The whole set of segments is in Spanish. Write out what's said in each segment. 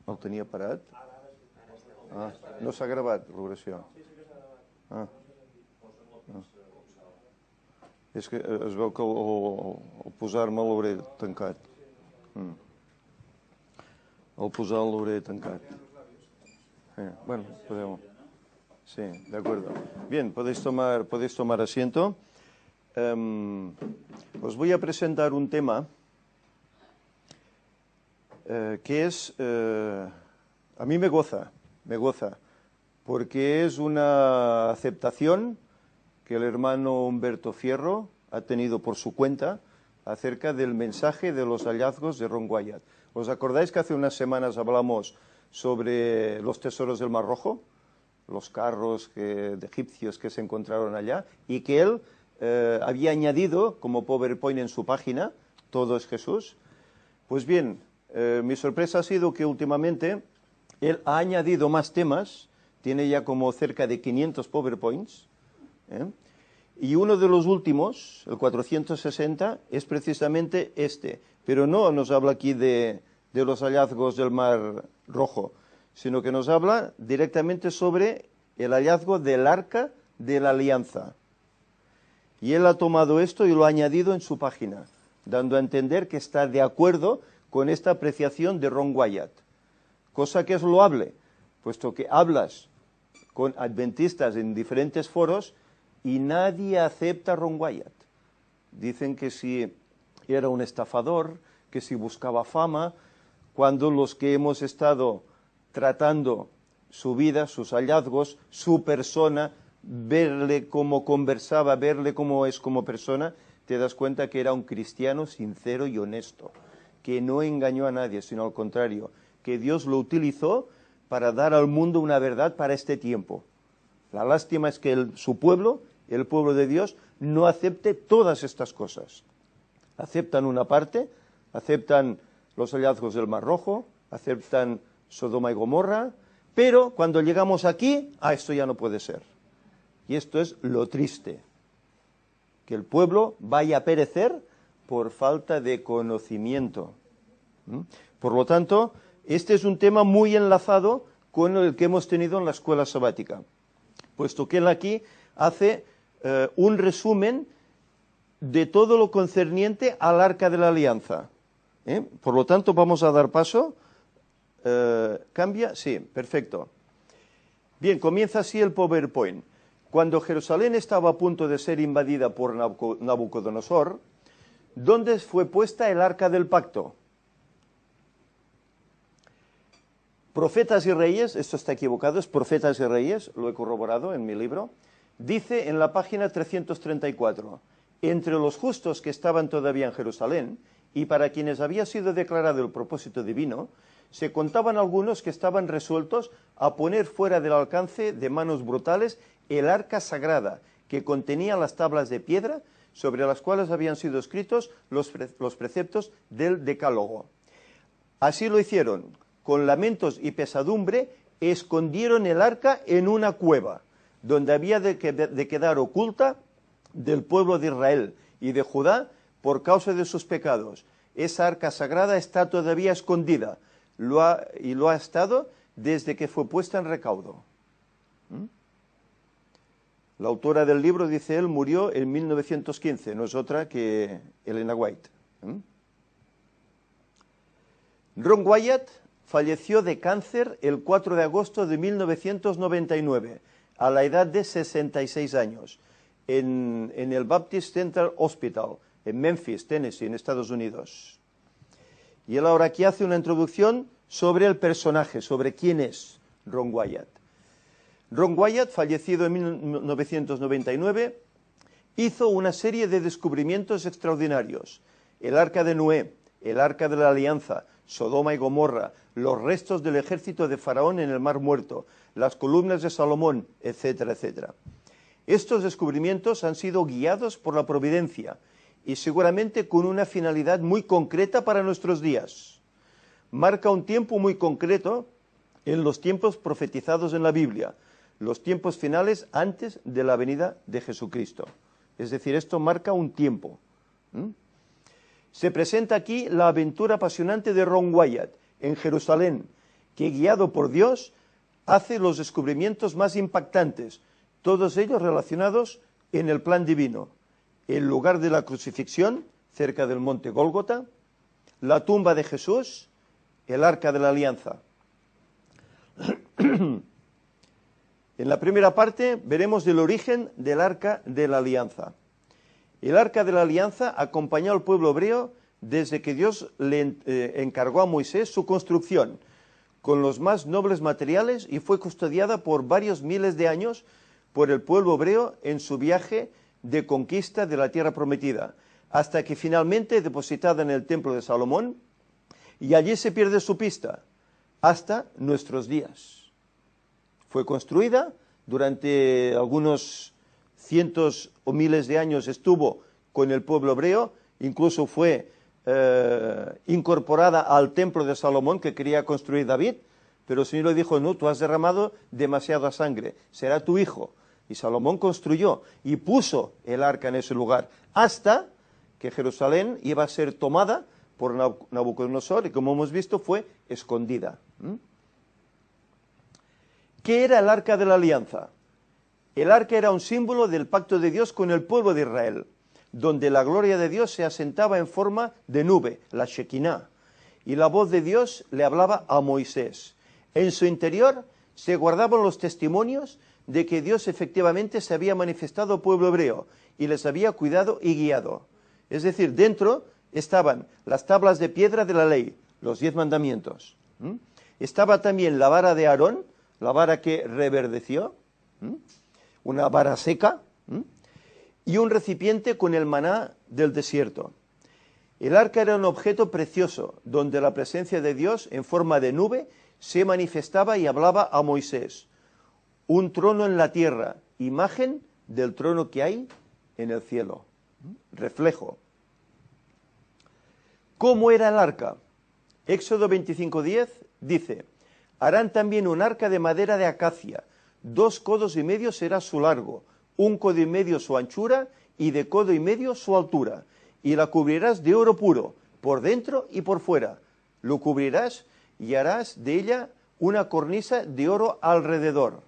El tenia parat? Ah, no s'ha gravat, l'oració. Ah. Ah. És que es veu que al posar-me l'hauré tancat. Al posar l'hauré tancat. Bueno, podeu... Sí, de acuerdo. Bien, podéis tomar asiento. Os voy a presentar un tema que es... a mí me goza, porque es una aceptación que el hermano Humberto Fierro ha tenido por su cuenta acerca del mensaje de los hallazgos de Ron Wyatt. ¿Os acordáis que hace unas semanas hablamos sobre los tesoros del Mar Rojo? Los carros de egipcios que se encontraron allá, y que él había añadido como PowerPoint en su página, Todo es Jesús. Pues bien, mi sorpresa ha sido que últimamente él ha añadido más temas, tiene ya como cerca de 500 PowerPoints, y uno de los últimos, el 460, es precisamente este, pero no nos habla aquí de los hallazgos del Mar Rojo, sino que nos habla directamente sobre el hallazgo del Arca de la Alianza. Y él ha tomado esto y lo ha añadido en su página, dando a entender que está de acuerdo con esta apreciación de Ron Wyatt, cosa que es loable, puesto que hablas con adventistas en diferentes foros y nadie acepta a Ron Wyatt. Dicen que si era un estafador, que si buscaba fama, cuando los que hemos estado tratando su vida, sus hallazgos, su persona, verle cómo conversaba, verle cómo es como persona, te das cuenta que era un cristiano sincero y honesto, que no engañó a nadie, sino al contrario, que Dios lo utilizó para dar al mundo una verdad para este tiempo. La lástima es que su pueblo, el pueblo de Dios, no acepte todas estas cosas. Aceptan una parte, aceptan los hallazgos del Mar Rojo, aceptan Sodoma y Gomorra, pero cuando llegamos aquí, esto ya no puede ser. Y esto es lo triste, que el pueblo vaya a perecer por falta de conocimiento. Por lo tanto, este es un tema muy enlazado con el que hemos tenido en la escuela sabática, puesto que él aquí hace un resumen de todo lo concerniente al Arca de la Alianza. Por lo tanto, vamos a dar paso. ¿Cambia? Sí, perfecto. Bien, comienza así el PowerPoint. Cuando Jerusalén estaba a punto de ser invadida por Nabucodonosor, ¿dónde fue puesta el Arca del Pacto? Profetas y Reyes, esto está equivocado, es Profetas y Reyes, lo he corroborado en mi libro, dice en la página 334, entre los justos que estaban todavía en Jerusalén, y para quienes había sido declarado el propósito divino, se contaban algunos que estaban resueltos a poner fuera del alcance de manos brutales el arca sagrada, que contenía las tablas de piedra sobre las cuales habían sido escritos los preceptos del Decálogo. Así lo hicieron, con lamentos y pesadumbre, escondieron el arca en una cueva, donde había de quedar oculta del pueblo de Israel y de Judá por causa de sus pecados. Esa arca sagrada está todavía escondida, lo ha estado desde que fue puesta en recaudo. La autora del libro, dice él, murió en 1915, no es otra que Elena White. Ron Wyatt falleció de cáncer el 4 de agosto de 1999, a la edad de 66 años, en el Baptist Central Hospital, en Memphis, Tennessee, en Estados Unidos. Y él ahora aquí hace una introducción sobre el personaje, sobre quién es Ron Wyatt. Ron Wyatt, fallecido en 1999, hizo una serie de descubrimientos extraordinarios. El Arca de Noé, el Arca de la Alianza, Sodoma y Gomorra, los restos del ejército de Faraón en el Mar Muerto, las columnas de Salomón, etcétera, etcétera. Estos descubrimientos han sido guiados por la providencia y seguramente con una finalidad muy concreta para nuestros días. Marca un tiempo muy concreto en los tiempos profetizados en la Biblia, los tiempos finales antes de la venida de Jesucristo. Es decir, esto marca un tiempo. Se presenta aquí la aventura apasionante de Ron Wyatt en Jerusalén, que guiado por Dios hace los descubrimientos más impactantes, todos ellos relacionados en el plan divino. El lugar de la crucifixión, cerca del monte Gólgota, la tumba de Jesús, el arca de la alianza. En la primera parte veremos el origen del arca de la alianza. El arca de la alianza acompañó al pueblo hebreo desde que Dios le encargó a Moisés su construcción, con los más nobles materiales, y fue custodiada por varios miles de años por el pueblo hebreo en su viaje de conquista de la tierra prometida, hasta que finalmente depositada en el templo de Salomón, y allí se pierde su pista, hasta nuestros días. Fue construida durante algunos cientos o miles de años, estuvo con el pueblo hebreo, incluso fue incorporada al templo de Salomón que quería construir David, pero el Señor le dijo, no, tú has derramado demasiada sangre, será tu hijo. Y Salomón construyó y puso el arca en ese lugar, hasta que Jerusalén iba a ser tomada por Nabucodonosor, y como hemos visto fue escondida. ¿Qué era el arca de la alianza? El arca era un símbolo del pacto de Dios con el pueblo de Israel, donde la gloria de Dios se asentaba en forma de nube, la Shekinah, y la voz de Dios le hablaba a Moisés. En su interior se guardaban los testimonios de que Dios efectivamente se había manifestado al pueblo hebreo y les había cuidado y guiado. Es decir, dentro estaban las tablas de piedra de la ley, los 10 mandamientos. Estaba también la vara de Aarón, la vara que reverdeció, una vara seca, y un recipiente con el maná del desierto. El arca era un objeto precioso, donde la presencia de Dios en forma de nube se manifestaba y hablaba a Moisés. Un trono en la tierra, imagen del trono que hay en el cielo. Reflejo. ¿Cómo era el arca? Éxodo 25:10 dice, harán también un arca de madera de acacia, 2 codos y medio será su largo, 1 codo y medio su anchura, y de codo y medio su altura, y la cubrirás de oro puro, por dentro y por fuera. Lo cubrirás y harás de ella una cornisa de oro alrededor.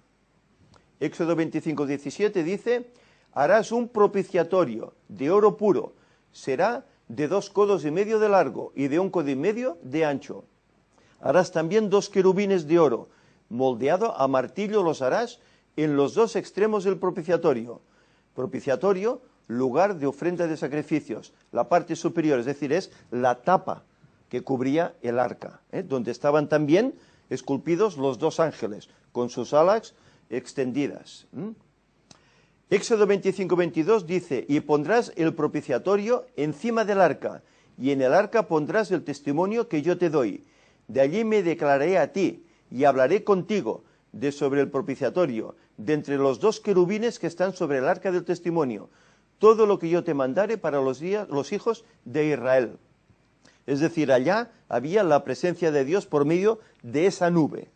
Éxodo 25:17 dice, harás un propiciatorio de oro puro, será de 2 codos y medio de largo y de 1 codo y medio de ancho. Harás también 2 querubines de oro, moldeado a martillo los harás en los 2 extremos del propiciatorio. Propiciatorio, lugar de ofrenda de sacrificios. La parte superior, es decir, es la tapa que cubría el arca, donde estaban también esculpidos los 2 ángeles, con sus alas extendidas. Éxodo 25:22 dice, y pondrás el propiciatorio encima del arca, y en el arca pondrás el testimonio que yo te doy. De allí me declararé a ti, y hablaré contigo de sobre el propiciatorio, de entre los 2 querubines que están sobre el arca del testimonio, todo lo que yo te mandare para los hijos de Israel. Es decir, allá había la presencia de Dios por medio de esa nube.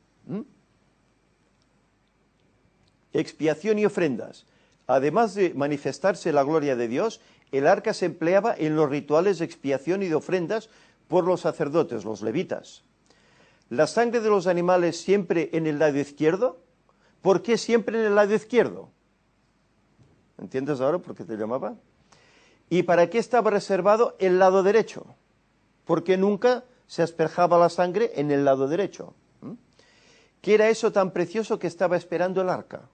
Expiación y ofrendas. Además de manifestarse la gloria de Dios, el arca se empleaba en los rituales de expiación y de ofrendas por los sacerdotes, los levitas. La sangre de los animales siempre en el lado izquierdo. ¿Por qué siempre en el lado izquierdo? ¿Entiendes ahora por qué te llamaba? ¿Y para qué estaba reservado el lado derecho? Porque nunca se asperjaba la sangre en el lado derecho. ¿Qué era eso tan precioso que estaba esperando el arca?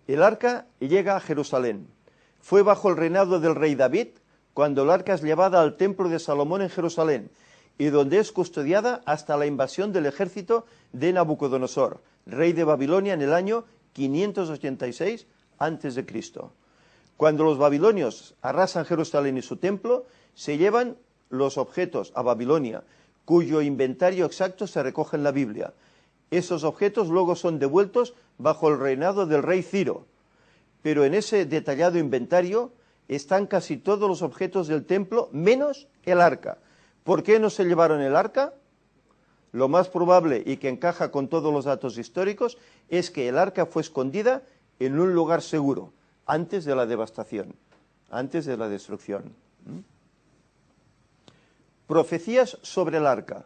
El arca llega a Jerusalén. Fue bajo el reinado del rey David, cuando el arca es llevada al templo de Salomón en Jerusalén, y donde es custodiada hasta la invasión del ejército de Nabucodonosor, rey de Babilonia, en el año 586 a.C. Cuando los babilonios arrasan Jerusalén y su templo, se llevan los objetos a Babilonia, cuyo inventario exacto se recoge en la Biblia. Esos objetos luego son devueltos bajo el reinado del rey Ciro. Pero en ese detallado inventario están casi todos los objetos del templo, menos el arca. ¿Por qué no se llevaron el arca? Lo más probable, y que encaja con todos los datos históricos, es que el arca fue escondida en un lugar seguro, antes de la devastación, antes de la destrucción. Profecías sobre el arca.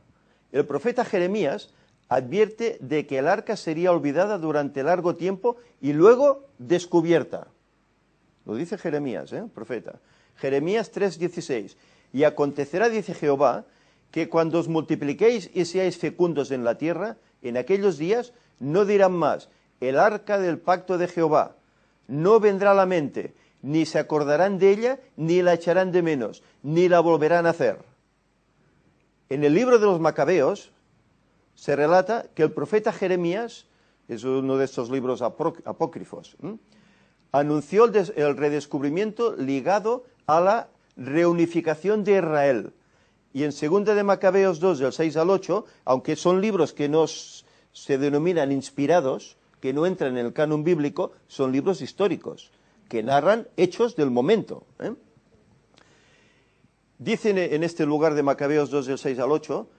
El profeta Jeremías advierte de que el arca sería olvidada durante largo tiempo y luego descubierta. Lo dice Jeremías, profeta. Jeremías 3:16. Y acontecerá, dice Jehová, que cuando os multipliquéis y seáis fecundos en la tierra, en aquellos días no dirán más, el arca del pacto de Jehová. No vendrá a la mente, ni se acordarán de ella, ni la echarán de menos, ni la volverán a hacer. En el libro de los Macabeos se relata que el profeta Jeremías, es uno de estos libros apócrifos, anunció el redescubrimiento ligado a la reunificación de Israel. Y en 2 de Macabeos 2, del 6 al 8, aunque son libros que se denominan inspirados, que no entran en el canon bíblico, son libros históricos, que narran hechos del momento. Dicen en este lugar de Macabeos 2, del 6 al 8,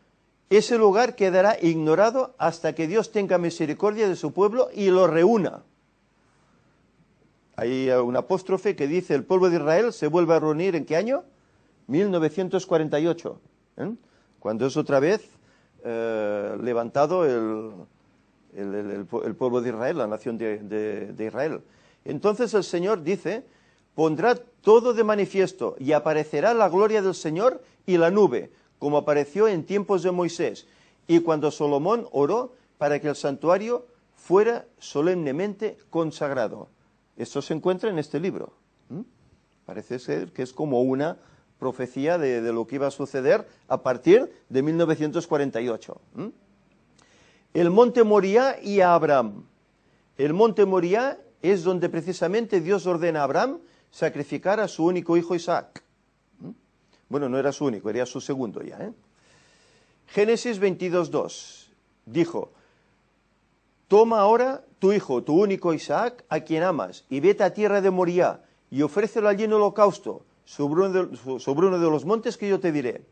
ese lugar quedará ignorado hasta que Dios tenga misericordia de su pueblo y lo reúna. Hay un apóstrofe que dice, el pueblo de Israel se vuelve a reunir, ¿en qué año? 1948, cuando es otra vez levantado el pueblo de Israel, la nación de Israel. Entonces el Señor dice, pondrá todo de manifiesto y aparecerá la gloria del Señor y la nube, como apareció en tiempos de Moisés, y cuando Salomón oró para que el santuario fuera solemnemente consagrado. Esto se encuentra en este libro. Parece ser que es como una profecía de lo que iba a suceder a partir de 1948. El monte Moriah y a Abraham. El monte Moriah es donde precisamente Dios ordena a Abraham sacrificar a su único hijo Isaac. Bueno, no era su único, era su segundo ya. Génesis 22:2 dijo, toma ahora tu hijo, tu único Isaac, a quien amas, y vete a tierra de Moriah, y ofrécelo allí en holocausto, sobre uno de los montes que yo te diré.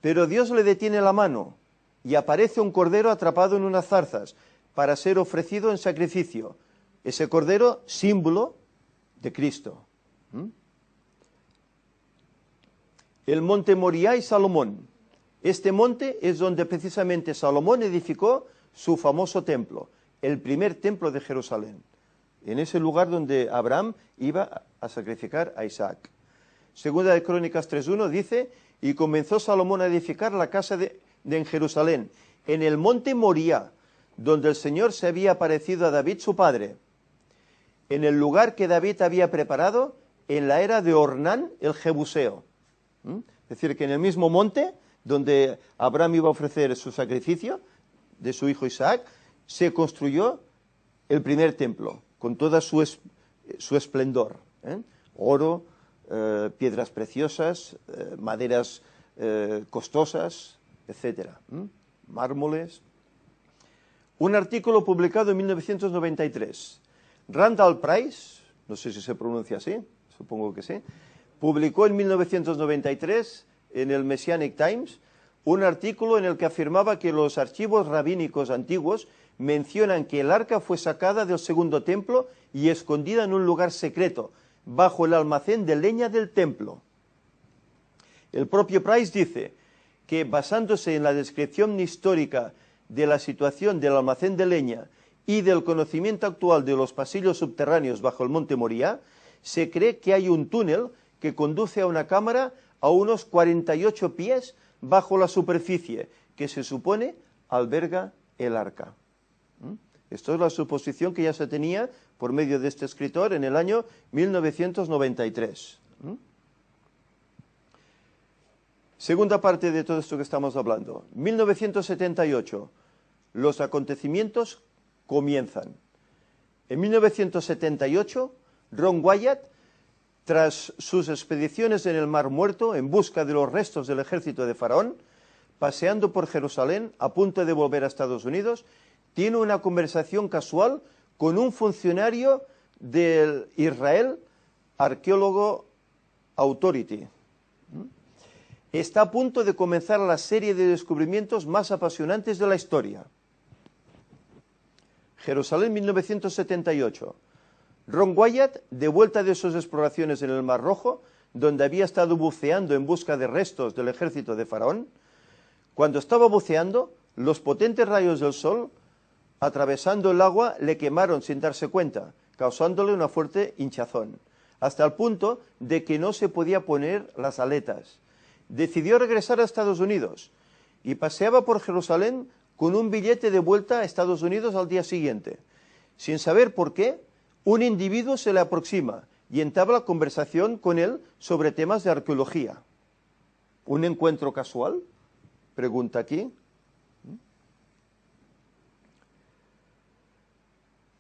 Pero Dios le detiene la mano, y aparece un cordero atrapado en unas zarzas, para ser ofrecido en sacrificio. Ese cordero, símbolo de Cristo. El monte Moriah y Salomón. Este monte es donde precisamente Salomón edificó su famoso templo, el primer templo de Jerusalén. En ese lugar donde Abraham iba a sacrificar a Isaac. Segunda de Crónicas 3:1 dice, y comenzó Salomón a edificar la casa en Jerusalén, en el monte Moriah, donde el Señor se había aparecido a David su padre, en el lugar que David había preparado en la era de Ornán el Jebuseo. Es decir, que en el mismo monte donde Abraham iba a ofrecer su sacrificio de su hijo Isaac, se construyó el primer templo, con toda su esplendor. Oro, piedras preciosas, maderas costosas, etc. Mármoles. Un artículo publicado en 1993. Randall Price, no sé si se pronuncia así, supongo que sí, publicó en 1993 en el Messianic Times un artículo en el que afirmaba que los archivos rabínicos antiguos mencionan que el arca fue sacada del segundo templo y escondida en un lugar secreto, bajo el almacén de leña del templo. El propio Price dice que, basándose en la descripción histórica de la situación del almacén de leña y del conocimiento actual de los pasillos subterráneos bajo el monte Moriah, se cree que hay un túnel que conduce a una cámara a unos 48 pies bajo la superficie, que se supone alberga el arca. Esto es la suposición que ya se tenía por medio de este escritor en el año 1993. Segunda parte de todo esto que estamos hablando. 1978. Los acontecimientos comienzan. En 1978, Ron Wyatt, tras sus expediciones en el Mar Muerto en busca de los restos del ejército de Faraón, paseando por Jerusalén a punto de volver a Estados Unidos, tiene una conversación casual con un funcionario del Israel Archaeological Authority. Está a punto de comenzar la serie de descubrimientos más apasionantes de la historia. Jerusalén, 1978. Ron Wyatt, de vuelta de sus exploraciones en el Mar Rojo, donde había estado buceando en busca de restos del ejército de Faraón, Cuando estaba buceando, los potentes rayos del sol, atravesando el agua, le quemaron sin darse cuenta, causándole una fuerte hinchazón, hasta el punto de que no se podía poner las aletas. Decidió regresar a Estados Unidos y paseaba por Jerusalén con un billete de vuelta a Estados Unidos al día siguiente. Sin saber por qué, un individuo se le aproxima y entabla conversación con él sobre temas de arqueología. ¿Un encuentro casual? Pregunta aquí.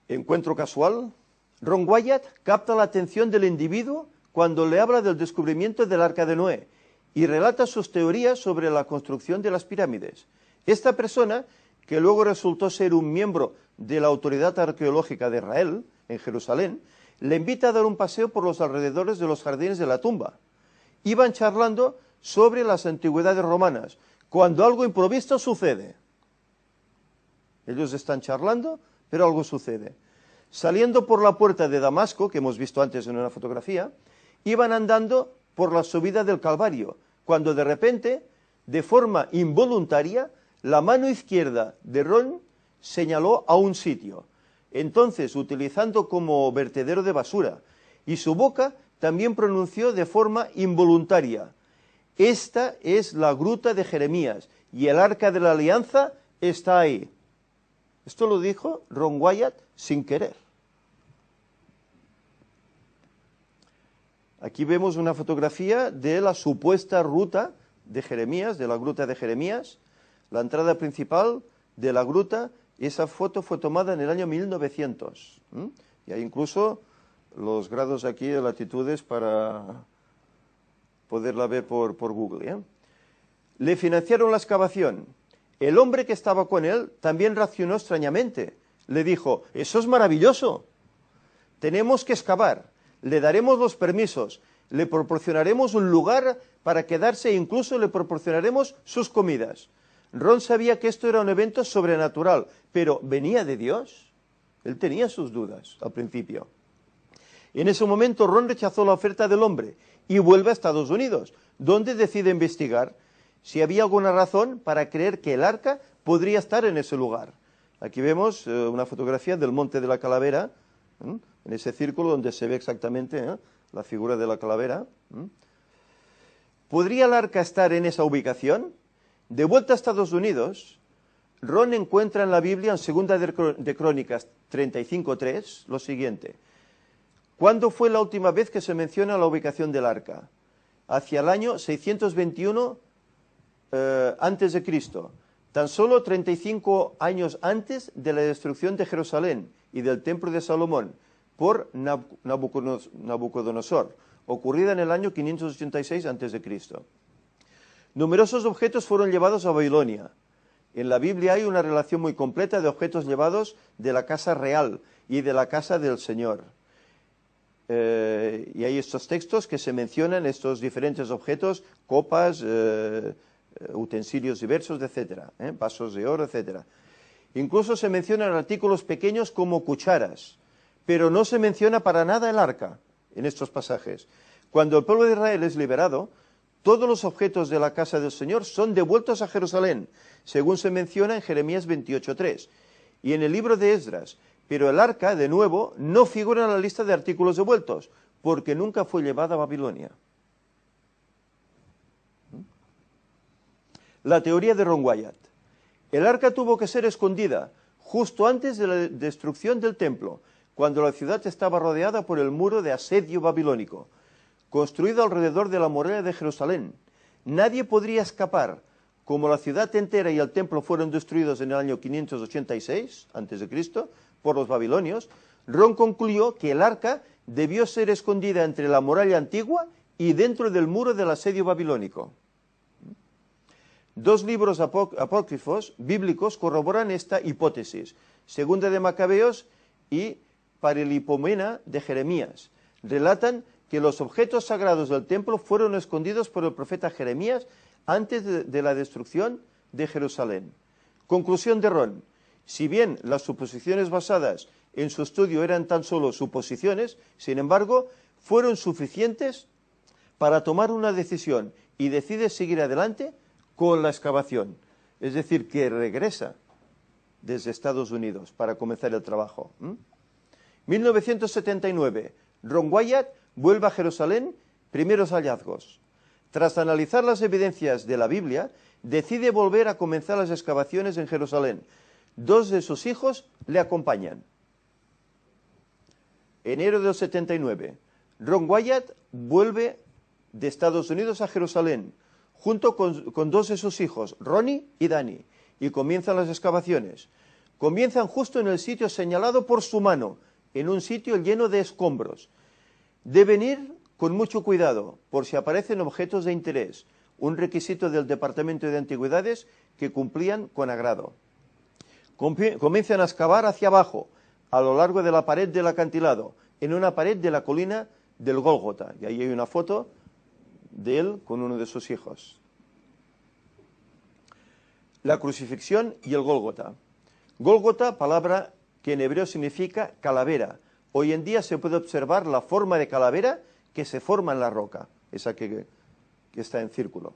¿Encuentro casual? Ron Wyatt capta la atención del individuo cuando le habla del descubrimiento del Arca de Noé y relata sus teorías sobre la construcción de las pirámides. Esta persona, que luego resultó ser un miembro de la Autoridad Arqueológica de Israel, en Jerusalén, le invita a dar un paseo por los alrededores de los jardines de la tumba. Iban charlando sobre las antigüedades romanas, cuando algo imprevisto sucede. Ellos están charlando, pero algo sucede. Saliendo por la puerta de Damasco, que hemos visto antes en una fotografía, iban andando por la subida del Calvario, cuando de repente, de forma involuntaria, la mano izquierda de Ron señaló a un sitio. Entonces, utilizando como vertedero de basura, y su boca también pronunció de forma involuntaria: esta es la gruta de Jeremías, y el arca de la alianza está ahí. Esto lo dijo Ron Wyatt sin querer. Aquí vemos una fotografía de la supuesta ruta de Jeremías, de la gruta de Jeremías. La entrada principal de la gruta, esa foto fue tomada en el año 1900. Y hay incluso los grados aquí de latitudes para poderla ver por Google. Le financiaron la excavación. El hombre que estaba con él también reaccionó extrañamente. Le dijo: eso es maravilloso, tenemos que excavar, le daremos los permisos, le proporcionaremos un lugar para quedarse e incluso le proporcionaremos sus comidas. Ron sabía que esto era un evento sobrenatural, pero ¿venía de Dios? Él tenía sus dudas al principio. En ese momento Ron rechazó la oferta del hombre y vuelve a Estados Unidos, donde decide investigar si había alguna razón para creer que el arca podría estar en ese lugar. Aquí vemos una fotografía del Monte de la Calavera, en ese círculo donde se ve exactamente la figura de la calavera. ¿Podría el arca estar en esa ubicación? De vuelta a Estados Unidos, Ron encuentra en la Biblia, en Segunda de Crónicas 35:3, lo siguiente: ¿cuándo fue la última vez que se menciona la ubicación del arca? Hacia el año 621 antes de Cristo, tan solo 35 años antes de la destrucción de Jerusalén y del templo de Salomón por Nabucodonosor, ocurrida en el año 586 antes de Cristo. Numerosos objetos fueron llevados a Babilonia. En la Biblia hay una relación muy completa de objetos llevados de la casa real y de la casa del Señor. Y hay estos textos que se mencionan, estos diferentes objetos, copas, utensilios diversos, etcétera, vasos de oro, etcétera. Incluso se mencionan artículos pequeños como cucharas, pero no se menciona para nada el arca en estos pasajes. Cuando el pueblo de Israel es liberado, todos los objetos de la casa del Señor son devueltos a Jerusalén, según se menciona en Jeremías 28:3 y en el libro de Esdras, pero el arca, de nuevo, no figura en la lista de artículos devueltos, porque nunca fue llevada a Babilonia. La teoría de Ron Wyatt. El arca tuvo que ser escondida justo antes de la destrucción del templo, cuando la ciudad estaba rodeada por el muro de asedio babilónico, construido alrededor de la muralla de Jerusalén. Nadie podría escapar. Como la ciudad entera y el templo fueron destruidos en el año 586 a.C. por los babilonios, Ron concluyó que el arca debió ser escondida entre la muralla antigua y dentro del muro del asedio babilónico. Dos libros apócrifos bíblicos corroboran esta hipótesis: Segunda de Macabeos y Paralipomena de Jeremías. Relatan que los objetos sagrados del templo fueron escondidos por el profeta Jeremías antes de la destrucción de Jerusalén. Conclusión de Ron: si bien las suposiciones basadas en su estudio eran tan solo suposiciones, sin embargo, fueron suficientes para tomar una decisión y decide seguir adelante con la excavación. es decir, que regresa desde Estados Unidos para comenzar el trabajo. 1979, Ron Wyatt vuelve a Jerusalén, primeros hallazgos. Tras analizar las evidencias de la Biblia, decide volver a comenzar las excavaciones en Jerusalén. 2 de sus hijos le acompañan. Enero del 79, Ron Wyatt vuelve de Estados Unidos a Jerusalén, junto con 2 de sus hijos, Ronnie y Danny, y comienzan las excavaciones. Comienzan justo en el sitio señalado por su mano, en un sitio lleno de escombros. Deben ir con mucho cuidado, por si aparecen objetos de interés, un requisito del Departamento de Antigüedades que cumplían con agrado. Comienzan a excavar hacia abajo, a lo largo de la pared del acantilado, en una pared de la colina del Gólgota. Y ahí hay una foto de él con uno de sus hijos. La crucifixión y el Gólgota. Gólgota, palabra que en hebreo significa calavera. Hoy en día se puede observar la forma de calavera que se forma en la roca, esa que está en círculo.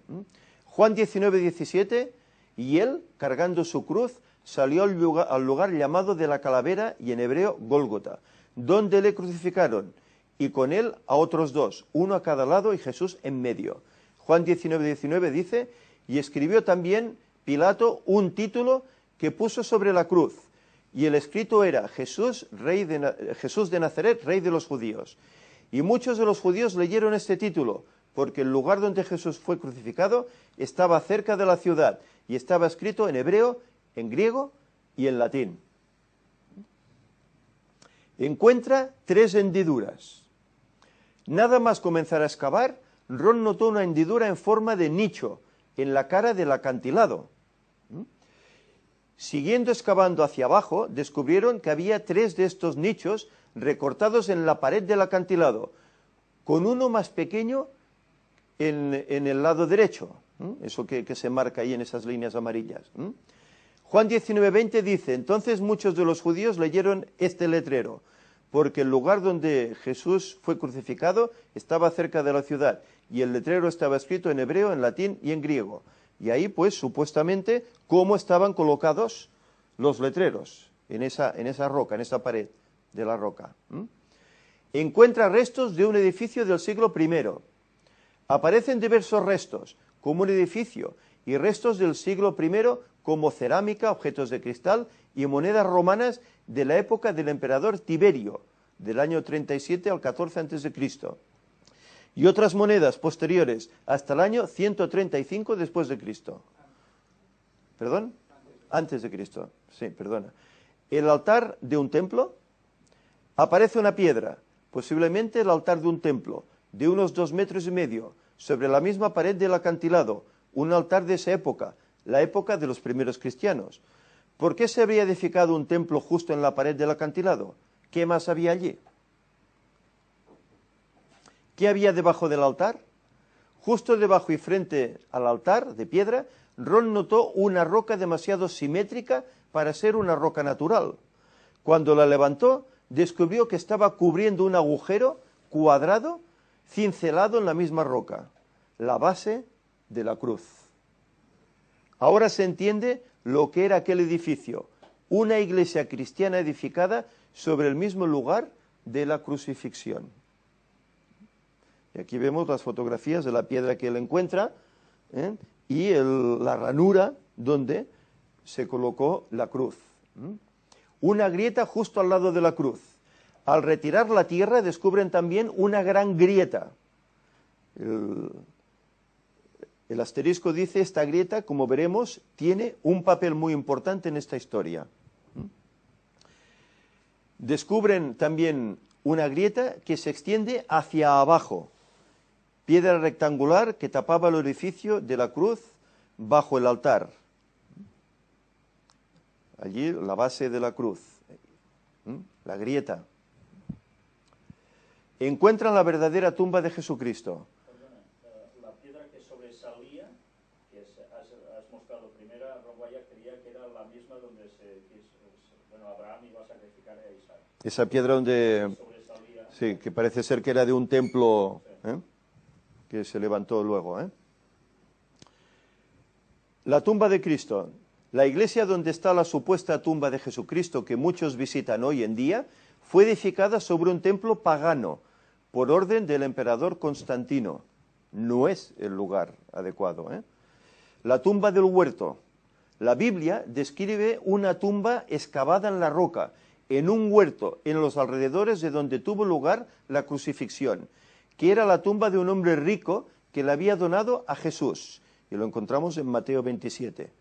Juan 19:17, y él, cargando su cruz, salió al lugar llamado de la calavera, y en hebreo Gólgota, donde le crucificaron, y con él a otros 2, uno a cada lado y Jesús en medio. Juan 19:19 dice, y escribió también Pilato un título que puso sobre la cruz, y el escrito era Jesús de Nazaret, rey de los judíos. Y muchos de los judíos leyeron este título, porque el lugar donde Jesús fue crucificado estaba cerca de la ciudad, y estaba escrito en hebreo, en griego y en latín. Encuentra 3 hendiduras. Nada más comenzar a excavar, Ron notó una hendidura en forma de nicho en la cara del acantilado. Siguiendo excavando hacia abajo, descubrieron que había 3 de estos nichos recortados en la pared del acantilado, con uno más pequeño en el lado derecho, eso que se marca ahí en esas líneas amarillas. Juan 19:20 dice, entonces muchos de los judíos leyeron este letrero, porque el lugar donde Jesús fue crucificado estaba cerca de la ciudad, y el letrero estaba escrito en hebreo, en latín y en griego. Y ahí, pues, supuestamente, cómo estaban colocados los letreros en esa roca, en esa pared de la roca. Encuentra restos de un edificio del siglo I. Aparecen diversos restos, como un edificio, y restos del siglo I, como cerámica, objetos de cristal y monedas romanas de la época del emperador Tiberio, del año 37 al 14 a.C., y otras monedas posteriores hasta el año 135 después de Cristo. ¿Perdón? Antes de Cristo. Sí, perdona. El altar de un templo, aparece una piedra, posiblemente el altar de un templo, de unos 2,5 metros, sobre la misma pared del acantilado, un altar de esa época, la época de los primeros cristianos. ¿Por qué se habría edificado un templo justo en la pared del acantilado? ¿Qué más había allí? ¿Qué había debajo del altar? Justo debajo y frente al altar de piedra, Ron notó una roca demasiado simétrica para ser una roca natural. Cuando la levantó, descubrió que estaba cubriendo un agujero cuadrado, cincelado en la misma roca, la base de la cruz. Ahora se entiende lo que era aquel edificio, una iglesia cristiana edificada sobre el mismo lugar de la crucifixión. Y aquí vemos las fotografías de la piedra que él encuentra, y la ranura donde se colocó la cruz. Una grieta justo al lado de la cruz. Al retirar la tierra descubren también una gran grieta. El asterisco dice, esta grieta, como veremos, tiene un papel muy importante en esta historia. Descubren también una grieta que se extiende hacia abajo. Piedra rectangular que tapaba el orificio de la cruz bajo el altar. Allí la base de la cruz, la grieta. Encuentran la verdadera tumba de Jesucristo. Perdona, la piedra que sobresalía, que has mostrado primera, Ron Wyatt creía que era la misma donde Abraham iba a sacrificar a Isaac. Esa piedra donde, sí, que parece ser que era de un templo, que se levantó luego. La tumba de Cristo. La iglesia donde está la supuesta tumba de Jesucristo que muchos visitan hoy en día fue edificada sobre un templo pagano por orden del emperador Constantino. No es el lugar adecuado, ¿eh? La tumba del huerto. La Biblia describe una tumba excavada en la roca, en un huerto, en los alrededores de donde tuvo lugar la crucifixión, que era la tumba de un hombre rico que le había donado a Jesús. Y lo encontramos en Mateo 27.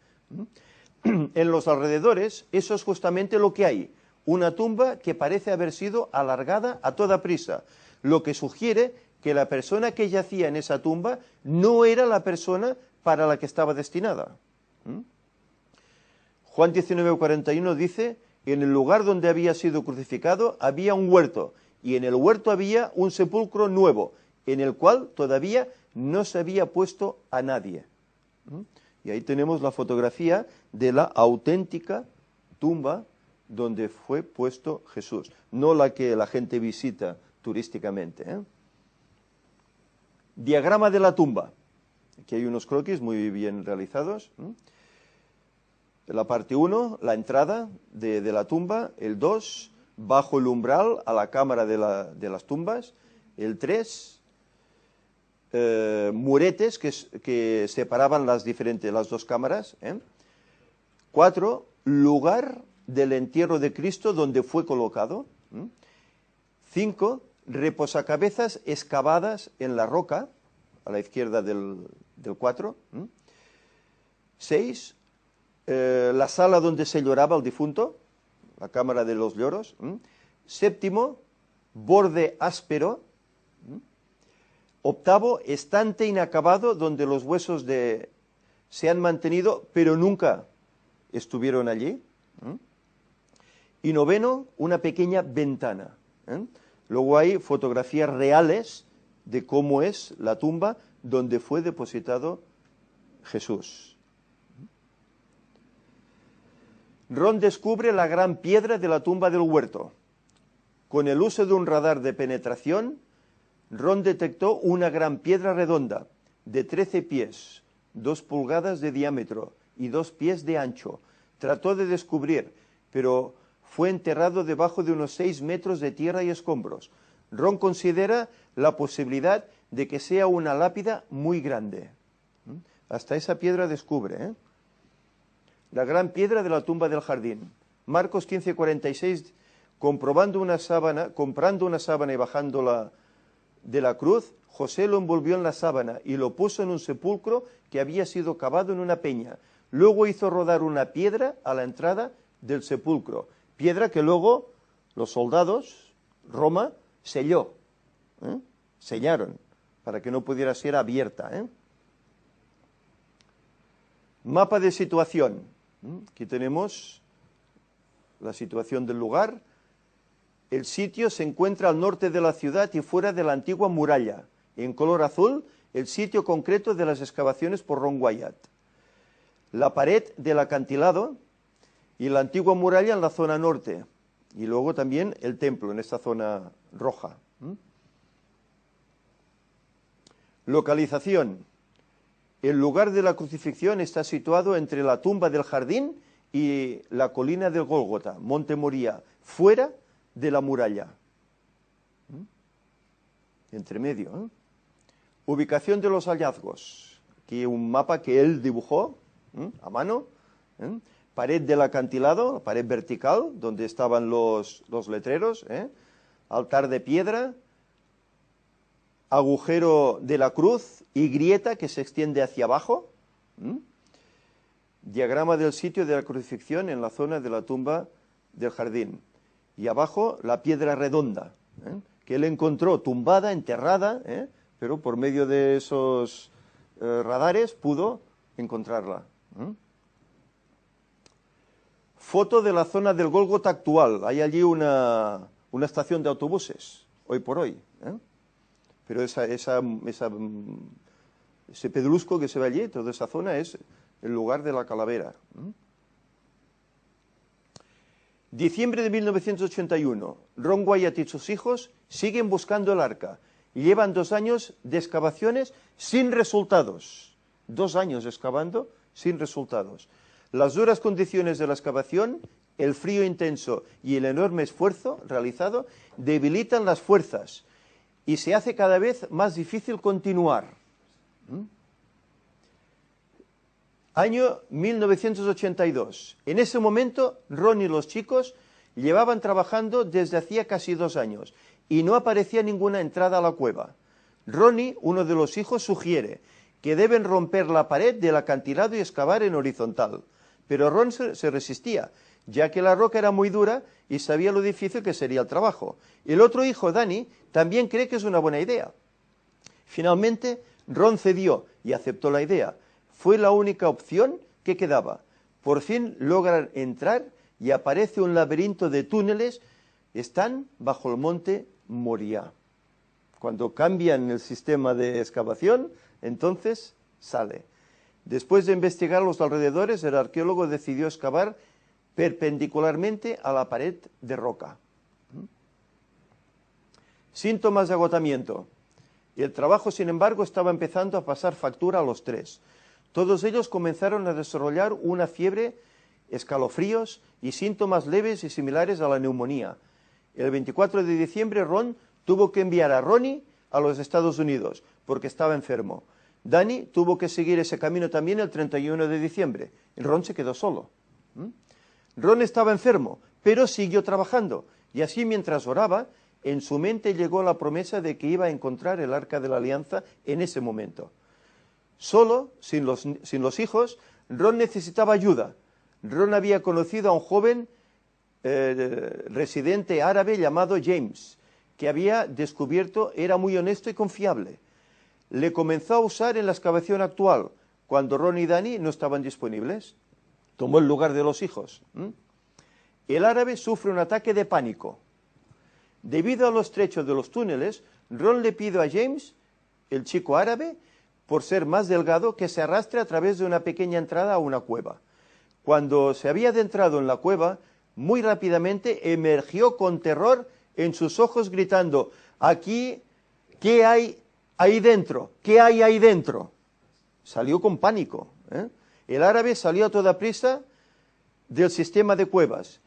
En los alrededores, eso es justamente lo que hay. Una tumba que parece haber sido alargada a toda prisa, lo que sugiere que la persona que yacía en esa tumba no era la persona para la que estaba destinada. Juan 19:41 dice: en el lugar donde había sido crucificado había un huerto, y en el huerto había un sepulcro nuevo, en el cual todavía no se había puesto a nadie. Y ahí tenemos la fotografía de la auténtica tumba donde fue puesto Jesús, no la que la gente visita turísticamente, ¿eh? Diagrama de la tumba. Aquí hay unos croquis muy bien realizados. La parte 1, la entrada de la tumba. El 2, bajo el umbral a la cámara de las tumbas. El 3, muretes que separaban las dos cámaras. 4, lugar del entierro de Cristo donde fue colocado. 5, reposacabezas excavadas en la roca, a la izquierda del 4. 6, la sala donde se lloraba el difunto, la cámara de los lloros. 7, borde áspero. 8, estante inacabado donde los huesos se han mantenido, pero nunca estuvieron allí. Y 9, una pequeña ventana. Luego hay fotografías reales de cómo es la tumba donde fue depositado Jesús. Ron descubre la gran piedra de la tumba del huerto. Con el uso de un radar de penetración, Ron detectó una gran piedra redonda de 13 pies, 2 pulgadas de diámetro y 2 pies de ancho. Trató de descubrir, pero fue enterrado debajo de unos 6 metros de tierra y escombros. Ron considera la posibilidad de que sea una lápida muy grande. Hasta esa piedra descubre, ¿eh? La gran piedra de la tumba del jardín. Marcos 15:46, comprando una sábana y bajándola de la cruz, José lo envolvió en la sábana y lo puso en un sepulcro que había sido cavado en una peña. Luego hizo rodar una piedra a la entrada del sepulcro, piedra que luego los soldados, Roma, selló, sellaron, para que no pudiera ser abierta. Mapa de situación. Aquí tenemos la situación del lugar. El sitio se encuentra al norte de la ciudad y fuera de la antigua muralla. En color azul, el sitio concreto de las excavaciones por Ron Wyatt. La pared del acantilado y la antigua muralla en la zona norte. Y luego también el templo en esta zona roja. Localización. El lugar de la crucifixión está situado entre la tumba del jardín y la colina del Gólgota, Monte Moría, fuera de la muralla. Entre medio. Ubicación de los hallazgos. Aquí un mapa que él dibujó a mano. Pared del acantilado, pared vertical, donde estaban los letreros. Altar de piedra. Agujero de la cruz y grieta que se extiende hacia abajo. Diagrama del sitio de la crucifixión en la zona de la tumba del jardín. Y abajo la piedra redonda, que él encontró tumbada, enterrada, pero por medio de esos radares pudo encontrarla. Foto de la zona del Gólgota actual. Hay allí una estación de autobuses, hoy por hoy. Pero ese pedrusco que se ve allí, toda esa zona, es el lugar de la calavera. Diciembre de 1981. Ron Wyatt y sus hijos siguen buscando el arca. Y llevan 2 años de excavaciones sin resultados. 2 años excavando sin resultados. Las duras condiciones de la excavación, el frío intenso y el enorme esfuerzo realizado debilitan las fuerzas y se hace cada vez más difícil continuar. Año 1982. En ese momento, Ron y los chicos llevaban trabajando desde hacía casi 2 años y no aparecía ninguna entrada a la cueva. Ronnie, uno de los hijos, sugiere que deben romper la pared del acantilado y excavar en horizontal. Pero Ron se resistía, ya que la roca era muy dura y sabía lo difícil que sería el trabajo. El otro hijo, Danny, también cree que es una buena idea. Finalmente, Ron cedió y aceptó la idea. Fue la única opción que quedaba. Por fin logran entrar y aparece un laberinto de túneles. Están bajo el monte Moriah. Cuando cambian el sistema de excavación, entonces sale. Después de investigar los alrededores, el arqueólogo decidió excavar perpendicularmente a la pared de roca. Síntomas de agotamiento. El trabajo, sin embargo, estaba empezando a pasar factura a los 3. Todos ellos comenzaron a desarrollar una fiebre, escalofríos y síntomas leves y similares a la neumonía. El 24 de diciembre, Ron tuvo que enviar a Ronnie a los Estados Unidos porque estaba enfermo. Danny tuvo que seguir ese camino también el 31 de diciembre. Ron se quedó solo. Ron estaba enfermo, pero siguió trabajando. Y así, mientras oraba, en su mente llegó la promesa de que iba a encontrar el Arca de la Alianza en ese momento. Solo, sin los hijos, Ron necesitaba ayuda. Ron había conocido a un joven residente árabe llamado James, que había descubierto era muy honesto y confiable. Le comenzó a usar en la excavación actual, cuando Ron y Danny no estaban disponibles. Tomó el lugar de los hijos. El árabe sufre un ataque de pánico. Debido a lo estrecho de los túneles, Ron le pide a James, el chico árabe, por ser más delgado, que se arrastre a través de una pequeña entrada a una cueva. Cuando se había adentrado en la cueva, muy rápidamente emergió con terror en sus ojos gritando: «Aquí, ¿qué hay ahí dentro? ¿Qué hay ahí dentro?». Salió con pánico. El árabe salió a toda prisa del sistema de cuevas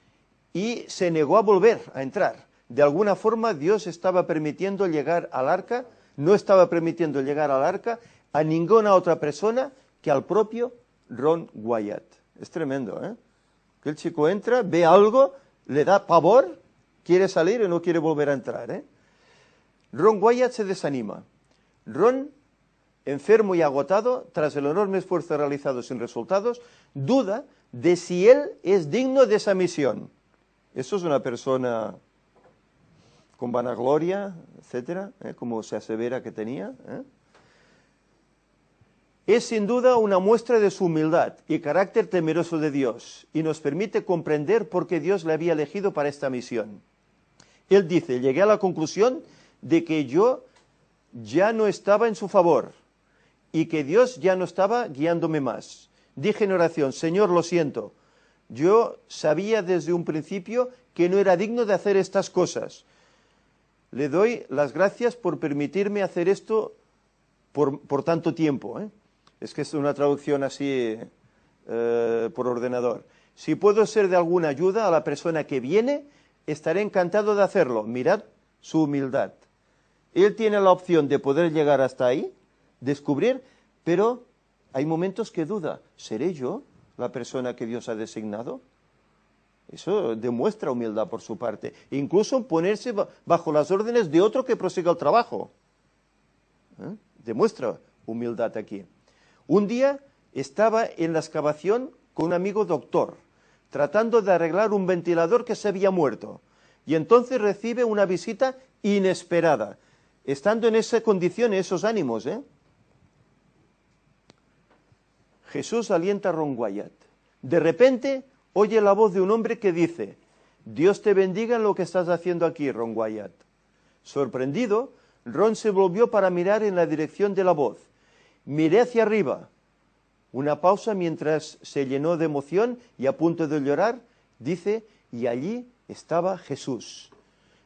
y se negó a volver a entrar. De alguna forma Dios estaba permitiendo llegar al arca, no estaba permitiendo llegar al arca a ninguna otra persona que al propio Ron Wyatt. Es tremendo, que el chico entra, ve algo, le da pavor, quiere salir y no quiere volver a entrar. Ron Wyatt se desanima. Ron, enfermo y agotado, tras el enorme esfuerzo realizado sin resultados, duda de si él es digno de esa misión. Eso es una persona con vanagloria, etcétera, como se asevera que tenía. Es sin duda una muestra de su humildad y carácter temeroso de Dios, y nos permite comprender por qué Dios le había elegido para esta misión. Él dice: llegué a la conclusión de que yo ya no estaba en su favor y que Dios ya no estaba guiándome más. Dije en oración: Señor, lo siento, yo sabía desde un principio que no era digno de hacer estas cosas. Le doy las gracias por permitirme hacer esto por tanto tiempo. Es que es una traducción así por ordenador. Si puedo ser de alguna ayuda a la persona que viene, estaré encantado de hacerlo. Mirad su humildad. Él tiene la opción de poder llegar hasta ahí, descubrir, pero hay momentos que duda. ¿Seré yo la persona que Dios ha designado? Eso demuestra humildad por su parte. Incluso ponerse bajo las órdenes de otro que prosiga el trabajo. Demuestra humildad aquí. Un día estaba en la excavación con un amigo doctor, tratando de arreglar un ventilador que se había muerto. Y entonces recibe una visita inesperada, estando en esa condición, en esos ánimos. Jesús alienta a Ron Wyatt. De repente oye la voz de un hombre que dice: Dios te bendiga en lo que estás haciendo aquí, Ron Wyatt. Sorprendido, Ron se volvió para mirar en la dirección de la voz. Miré hacia arriba. Una pausa mientras se llenó de emoción y a punto de llorar, dice: y allí estaba Jesús.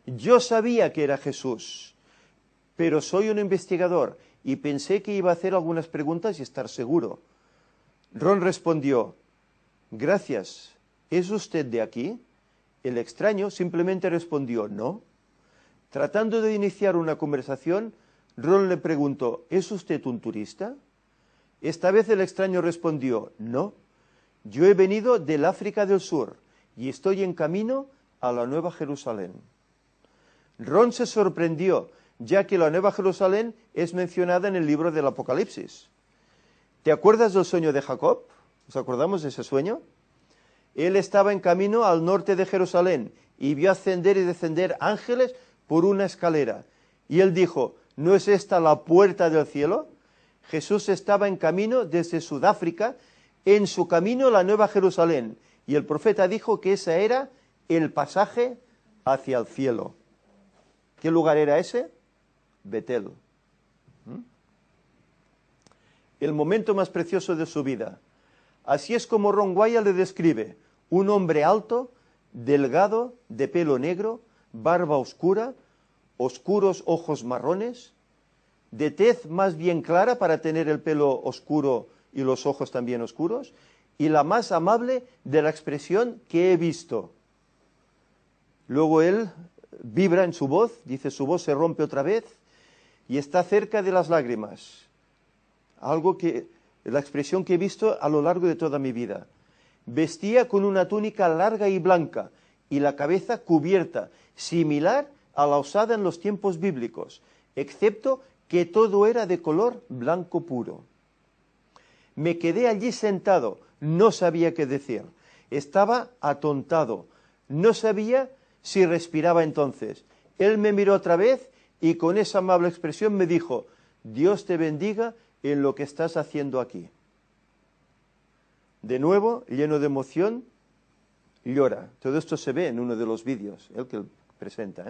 Yo sabía que era Jesús, pero soy un investigador y pensé que iba a hacer algunas preguntas y estar seguro. Ron respondió, gracias, ¿es usted de aquí? El extraño simplemente respondió, no. Tratando de iniciar una conversación, Ron le preguntó, ¿es usted un turista? Esta vez el extraño respondió, no, yo he venido del África del Sur y estoy en camino a la Nueva Jerusalén. Ron se sorprendió, ya que la Nueva Jerusalén es mencionada en el libro del Apocalipsis. ¿Te acuerdas del sueño de Jacob? ¿Nos acordamos de ese sueño? Él estaba en camino al norte de Jerusalén y vio ascender y descender ángeles por una escalera. Y él dijo, ¿no es esta la puerta del cielo? Jesús estaba en camino desde Sudáfrica, en su camino a la Nueva Jerusalén. Y el profeta dijo que ese era el pasaje hacia el cielo. ¿Qué lugar era ese? Betel. El momento más precioso de su vida. Así es como Ron Wyatt le describe, un hombre alto, delgado, de pelo negro, barba oscura, oscuros ojos marrones, de tez más bien clara para tener el pelo oscuro y los ojos también oscuros, y la más amable de la expresión que he visto. Luego él vibra en su voz, dice su voz se rompe otra vez y está cerca de las lágrimas. Algo que, la expresión que he visto a lo largo de toda mi vida. Vestía con una túnica larga y blanca y la cabeza cubierta, similar a la usada en los tiempos bíblicos, excepto que todo era de color blanco puro. Me quedé allí sentado, no sabía qué decir. Estaba atontado, no sabía si respiraba entonces. Él me miró otra vez y con esa amable expresión me dijo, Dios te bendiga en lo que estás haciendo aquí. De nuevo, lleno de emoción, llora. Todo esto se ve en uno de los vídeos, el que presenta.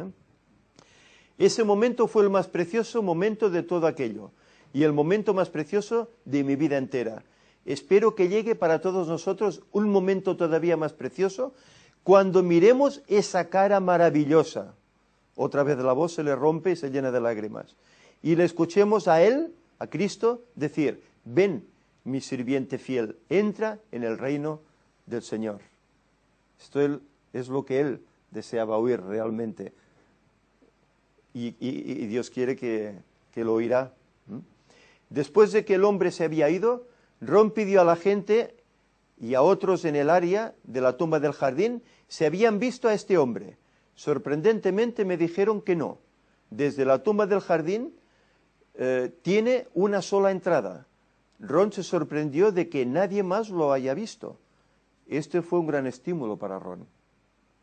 Ese momento fue el más precioso momento de todo aquello y el momento más precioso de mi vida entera. Espero que llegue para todos nosotros un momento todavía más precioso cuando miremos esa cara maravillosa. Otra vez la voz se le rompe y se llena de lágrimas. Y le escuchemos a Él, a Cristo, decir, ven, mi sirviente fiel, entra en el reino del Señor. Esto es lo que Él deseaba oír realmente. Y Dios quiere que lo oirá. Después de que el hombre se había ido, Ron pidió a la gente y a otros en el área de la tumba del jardín si habían visto a este hombre. Sorprendentemente me dijeron que no. Desde la tumba del jardín tiene una sola entrada. Ron se sorprendió de que nadie más lo haya visto. Este fue un gran estímulo para Ron.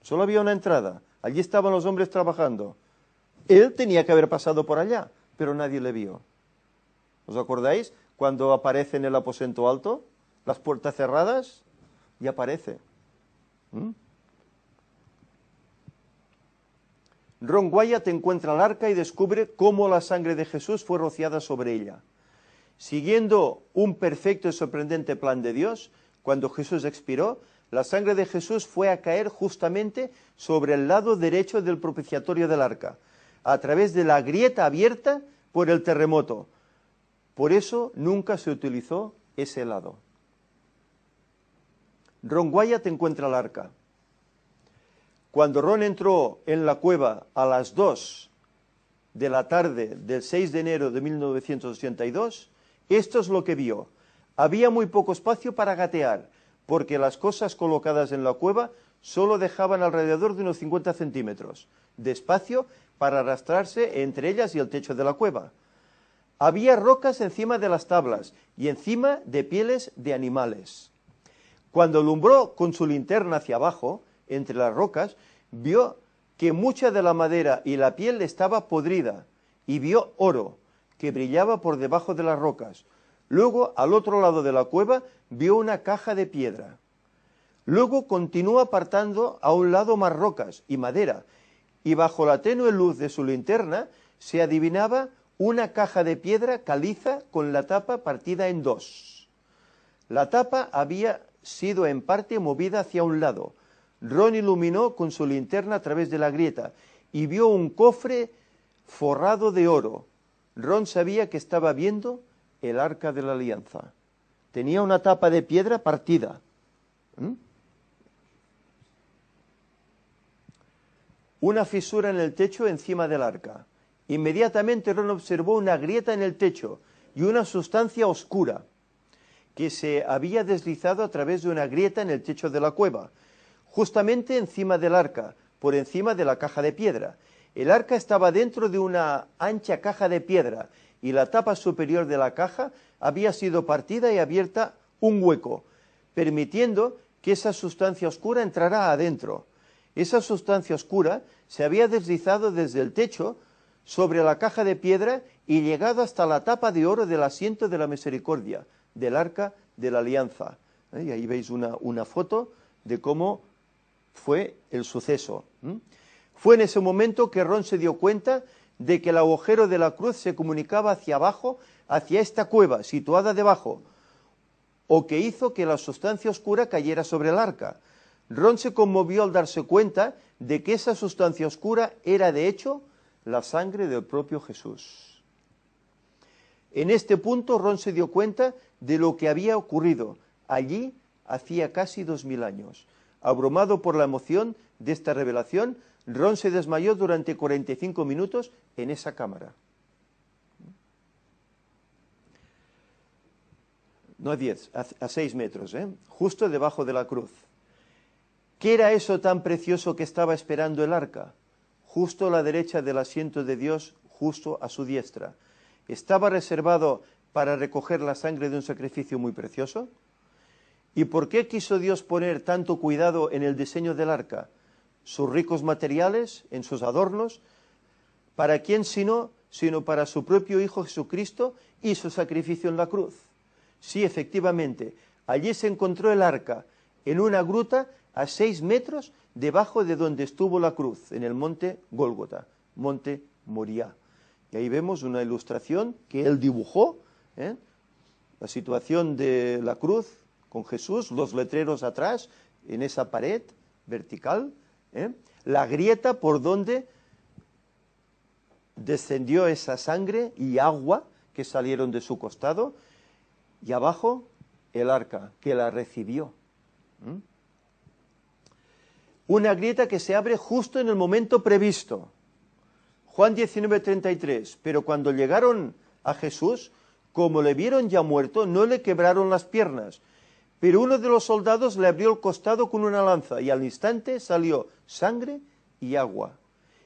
Solo había una entrada. Allí estaban los hombres trabajando. Él tenía que haber pasado por allá, pero nadie le vio. ¿Os acordáis? Cuando aparece en el aposento alto, las puertas cerradas, y aparece. Ron Wyatt encuentra el arca y descubre cómo la sangre de Jesús fue rociada sobre ella. Siguiendo un perfecto y sorprendente plan de Dios, cuando Jesús expiró, la sangre de Jesús fue a caer justamente sobre el lado derecho del propiciatorio del arca, a través de la grieta abierta por el terremoto. Por eso nunca se utilizó ese lado. Ron Wyatt encuentra el arca. Cuando Ron entró en la cueva a las 2 de la tarde del 6 de enero de 1982, esto es lo que vio. Había muy poco espacio para gatear, porque las cosas colocadas en la cueva solo dejaban alrededor de unos 50 centímetros de espacio para arrastrarse entre ellas y el techo de la cueva. Había rocas encima de las tablas y encima de pieles de animales. Cuando alumbró con su linterna hacia abajo, entre las rocas, vio que mucha de la madera y la piel estaba podrida y vio oro que brillaba por debajo de las rocas. Luego, al otro lado de la cueva, vio una caja de piedra. Luego continuó apartando a un lado más rocas y madera, y bajo la tenue luz de su linterna se adivinaba una caja de piedra caliza con la tapa partida en dos. La tapa había sido en parte movida hacia un lado. Ron iluminó con su linterna a través de la grieta y vio un cofre forrado de oro. Ron sabía que estaba viendo el arca de la alianza. tenía una tapa de piedra partida. Una fisura en el techo encima del arca. Inmediatamente Ron observó una grieta en el techo y una sustancia oscura que se había deslizado a través de una grieta en el techo de la cueva, justamente encima del arca, por encima de la caja de piedra. El arca estaba dentro de una ancha caja de piedra y la tapa superior de la caja había sido partida y abierta un hueco, permitiendo que esa sustancia oscura entrara adentro. Esa sustancia oscura se había deslizado desde el techo sobre la caja de piedra y llegado hasta la tapa de oro del asiento de la misericordia, del arca de la alianza. Y ahí veis una foto de cómo fue el suceso. Fue en ese momento que Ron se dio cuenta de que el agujero de la cruz se comunicaba hacia abajo, hacia esta cueva situada debajo, o que hizo que la sustancia oscura cayera sobre el arca. Ron se conmovió al darse cuenta de que esa sustancia oscura era de hecho la sangre del propio Jesús. En este punto Ron se dio cuenta de lo que había ocurrido allí hacía casi 2000 años. Abrumado por la emoción de esta revelación, Ron se desmayó durante 45 minutos en esa cámara. No a 10, a 6 metros, justo debajo de la cruz. ¿Qué era eso tan precioso que estaba esperando el arca? Justo a la derecha del asiento de Dios, justo a su diestra. ¿Estaba reservado para recoger la sangre de un sacrificio muy precioso? ¿Y por qué quiso Dios poner tanto cuidado en el diseño del arca? Sus ricos materiales, en sus adornos. ¿Para quién sino para su propio Hijo Jesucristo y su sacrificio en la cruz? Sí, efectivamente, allí se encontró el arca, en una gruta a 6 metros debajo de donde estuvo la cruz, en el monte Gólgota, monte Moriah. Y ahí vemos una ilustración que él dibujó, la situación de la cruz con Jesús, los letreros atrás, en esa pared vertical, la grieta por donde descendió esa sangre y agua que salieron de su costado, y abajo el arca que la recibió. Una grieta que se abre justo en el momento previsto. Juan 19:33, pero cuando llegaron a Jesús, como le vieron ya muerto, no le quebraron las piernas, pero uno de los soldados le abrió el costado con una lanza y al instante salió sangre y agua.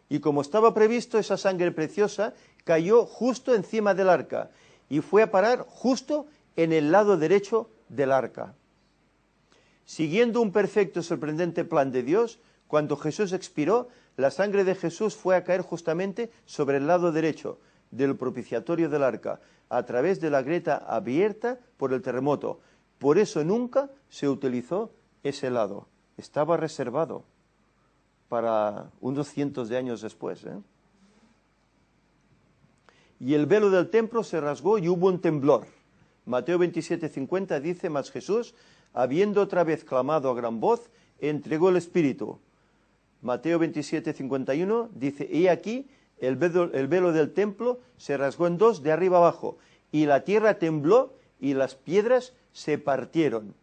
Y como estaba previsto, esa sangre preciosa cayó justo encima del arca y fue a parar justo en el lado derecho del arca. Siguiendo un perfecto y sorprendente plan de Dios, cuando Jesús expiró, la sangre de Jesús fue a caer justamente sobre el lado derecho del propiciatorio del arca, a través de la grieta abierta por el terremoto. Por eso nunca se utilizó ese lado. Estaba reservado para unos cientos de años después. Y el velo del templo se rasgó y hubo un temblor. Mateo 27:50 dice, mas Jesús, habiendo otra vez clamado a gran voz, entregó el Espíritu. Mateo 27:51 dice, he aquí, el velo del templo se rasgó en dos de arriba abajo, y la tierra tembló y las piedras se partieron.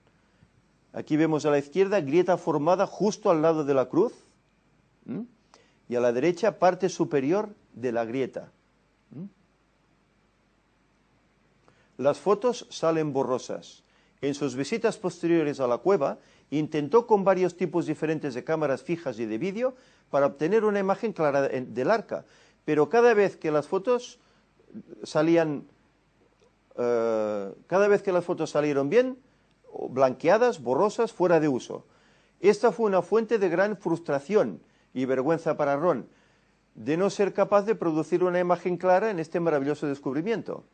Aquí vemos a la izquierda grieta formada justo al lado de la cruz, y a la derecha parte superior de la grieta. Las fotos salen borrosas. En sus visitas posteriores a la cueva, intentó con varios tipos diferentes de cámaras fijas y de vídeo para obtener una imagen clara del arca, pero cada vez que las fotos salieron bien, blanqueadas, borrosas, fuera de uso. Esta fue una fuente de gran frustración y vergüenza para Ron, de no ser capaz de producir una imagen clara en este maravilloso descubrimiento.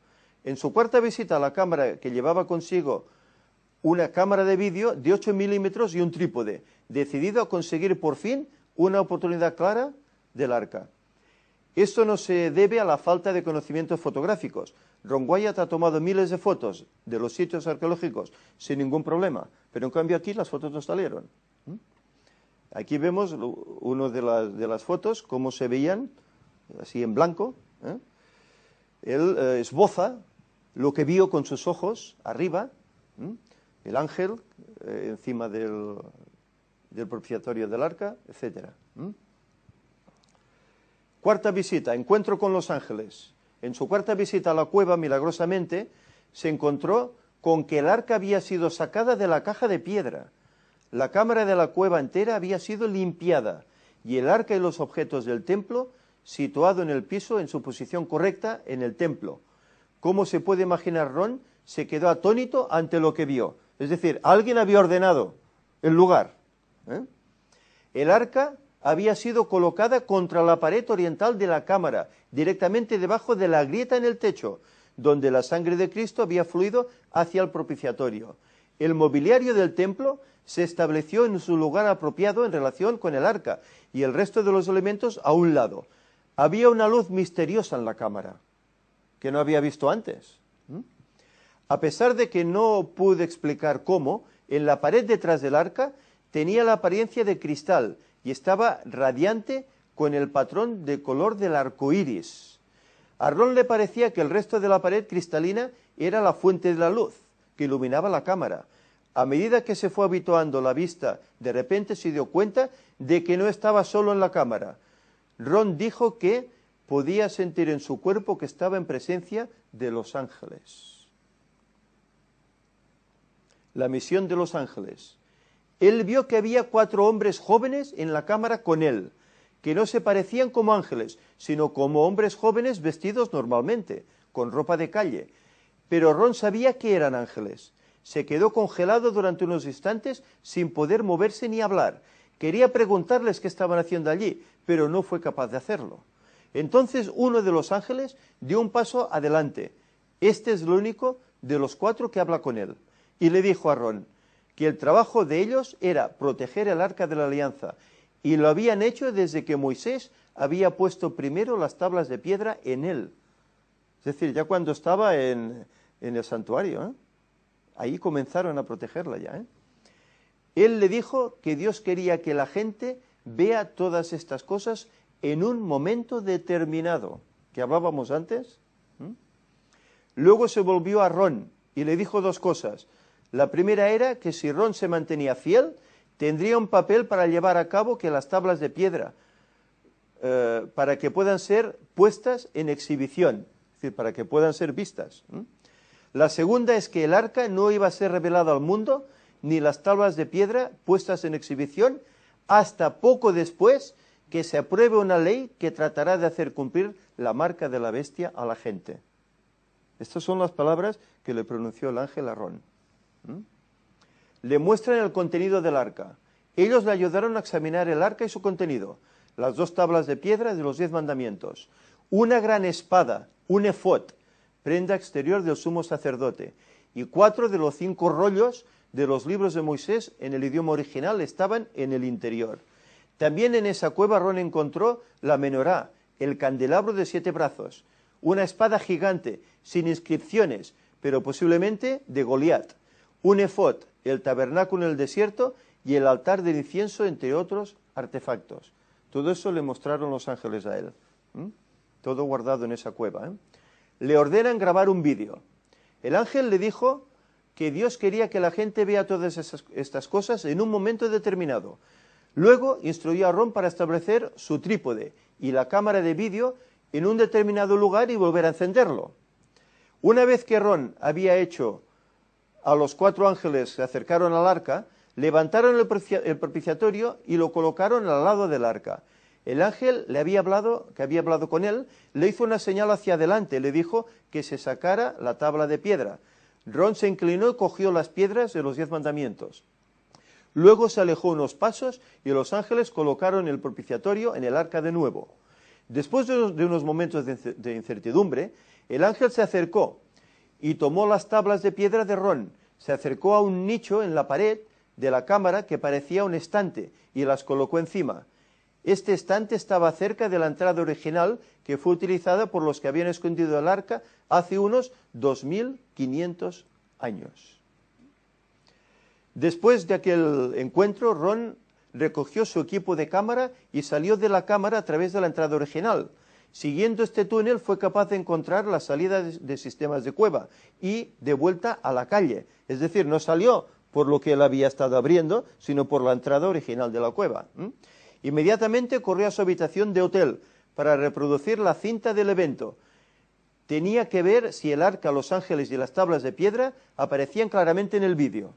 En su cuarta visita a la cámara, que llevaba consigo una cámara de vídeo de 8 milímetros y un trípode, decidido a conseguir por fin una oportunidad clara del arca. Esto no se debe a la falta de conocimientos fotográficos. Ron Wyatt ha tomado miles de fotos de los sitios arqueológicos sin ningún problema, pero en cambio aquí las fotos no salieron. Aquí vemos una de las fotos, cómo se veían, así en blanco. Él esboza lo que vio con sus ojos arriba, El ángel encima del propiciatorio del arca, etc. Cuarta visita, encuentro con los ángeles. En su cuarta visita a la cueva, milagrosamente, se encontró con que el arca había sido sacada de la caja de piedra. La cámara de la cueva entera había sido limpiada y el arca y los objetos del templo situado en el piso en su posición correcta en el templo. ¿Cómo se puede imaginar Ron? Se quedó atónito ante lo que vio. Es decir, alguien había ordenado el lugar. El arca había sido colocada contra la pared oriental de la cámara, directamente debajo de la grieta en el techo, donde la sangre de Cristo había fluido hacia el propiciatorio. El mobiliario del templo se estableció en su lugar apropiado en relación con el arca y el resto de los elementos a un lado. Había una luz misteriosa en la cámara, que no había visto antes. A pesar de que no pude explicar cómo, en la pared detrás del arca tenía la apariencia de cristal y estaba radiante con el patrón de color del arco iris. A Ron le parecía que el resto de la pared cristalina era la fuente de la luz que iluminaba la cámara. A medida que se fue habituando la vista, de repente se dio cuenta de que no estaba solo en la cámara. Ron dijo que podía sentir en su cuerpo que estaba en presencia de los ángeles. La misión de los ángeles. Él vio que había 4 hombres jóvenes en la cámara con él, que no se parecían como ángeles, sino como hombres jóvenes vestidos normalmente, con ropa de calle. Pero Ron sabía que eran ángeles. Se quedó congelado durante unos instantes sin poder moverse ni hablar. Quería preguntarles qué estaban haciendo allí, pero no fue capaz de hacerlo. Entonces uno de los ángeles dio un paso adelante. Este es el único de los 4 que habla con él. Y le dijo a Ron que el trabajo de ellos era proteger el arca de la alianza, y lo habían hecho desde que Moisés había puesto primero las tablas de piedra en él. Es decir, ya cuando estaba en el santuario, ahí comenzaron a protegerla ya. Él le dijo que Dios quería que la gente vea todas estas cosas en un momento determinado, que hablábamos antes. Luego se volvió a Ron y le dijo 2 cosas. La primera era que si Ron se mantenía fiel, tendría un papel para llevar a cabo que las tablas de piedra, para que puedan ser puestas en exhibición, es decir, para que puedan ser vistas. La segunda es que el arca no iba a ser revelado al mundo, ni las tablas de piedra puestas en exhibición, hasta poco después que se apruebe una ley que tratará de hacer cumplir la marca de la bestia a la gente. Estas son las palabras que le pronunció el ángel a Ron. Le muestran el contenido del arca. Ellos le ayudaron a examinar el arca y su contenido. Las 2 tablas de piedra de los 10 mandamientos. Una gran espada, un efod, prenda exterior del sumo sacerdote. Y 4 de los 5 rollos de los libros de Moisés en el idioma original estaban en el interior. También en esa cueva Ron encontró la menorá, el candelabro de 7 brazos, una espada gigante, sin inscripciones, pero posiblemente de Goliat, un efod, el tabernáculo en el desierto y el altar del incienso, entre otros artefactos. Todo eso le mostraron los ángeles a él. Todo guardado en esa cueva. Le ordenan grabar un vídeo. El ángel le dijo que Dios quería que la gente vea todas estas cosas en un momento determinado. Luego instruyó a Ron para establecer su trípode y la cámara de vídeo en un determinado lugar y volver a encenderlo. Una vez que Ron había hecho a los 4 ángeles se acercaron al arca, levantaron el propiciatorio y lo colocaron al lado del arca. El ángel que había hablado con él, le hizo una señal hacia adelante, le dijo que se sacara la tabla de piedra. Ron se inclinó y cogió las piedras de los 10 mandamientos. Luego se alejó unos pasos y los ángeles colocaron el propiciatorio en el arca de nuevo. Después de unos momentos de incertidumbre, el ángel se acercó y tomó las tablas de piedra de Ron, se acercó a un nicho en la pared de la cámara que parecía un estante y las colocó encima. Este estante estaba cerca de la entrada original que fue utilizada por los que habían escondido el arca hace unos 2500 años. Después de aquel encuentro, Ron recogió su equipo de cámara y salió de la cámara a través de la entrada original. Siguiendo este túnel fue capaz de encontrar la salida de sistemas de cueva y de vuelta a la calle. Es decir, no salió por lo que él había estado abriendo, sino por la entrada original de la cueva. Inmediatamente corrió a su habitación de hotel para reproducir la cinta del evento. Tenía que ver si el arca, los ángeles y las tablas de piedra aparecían claramente en el vídeo.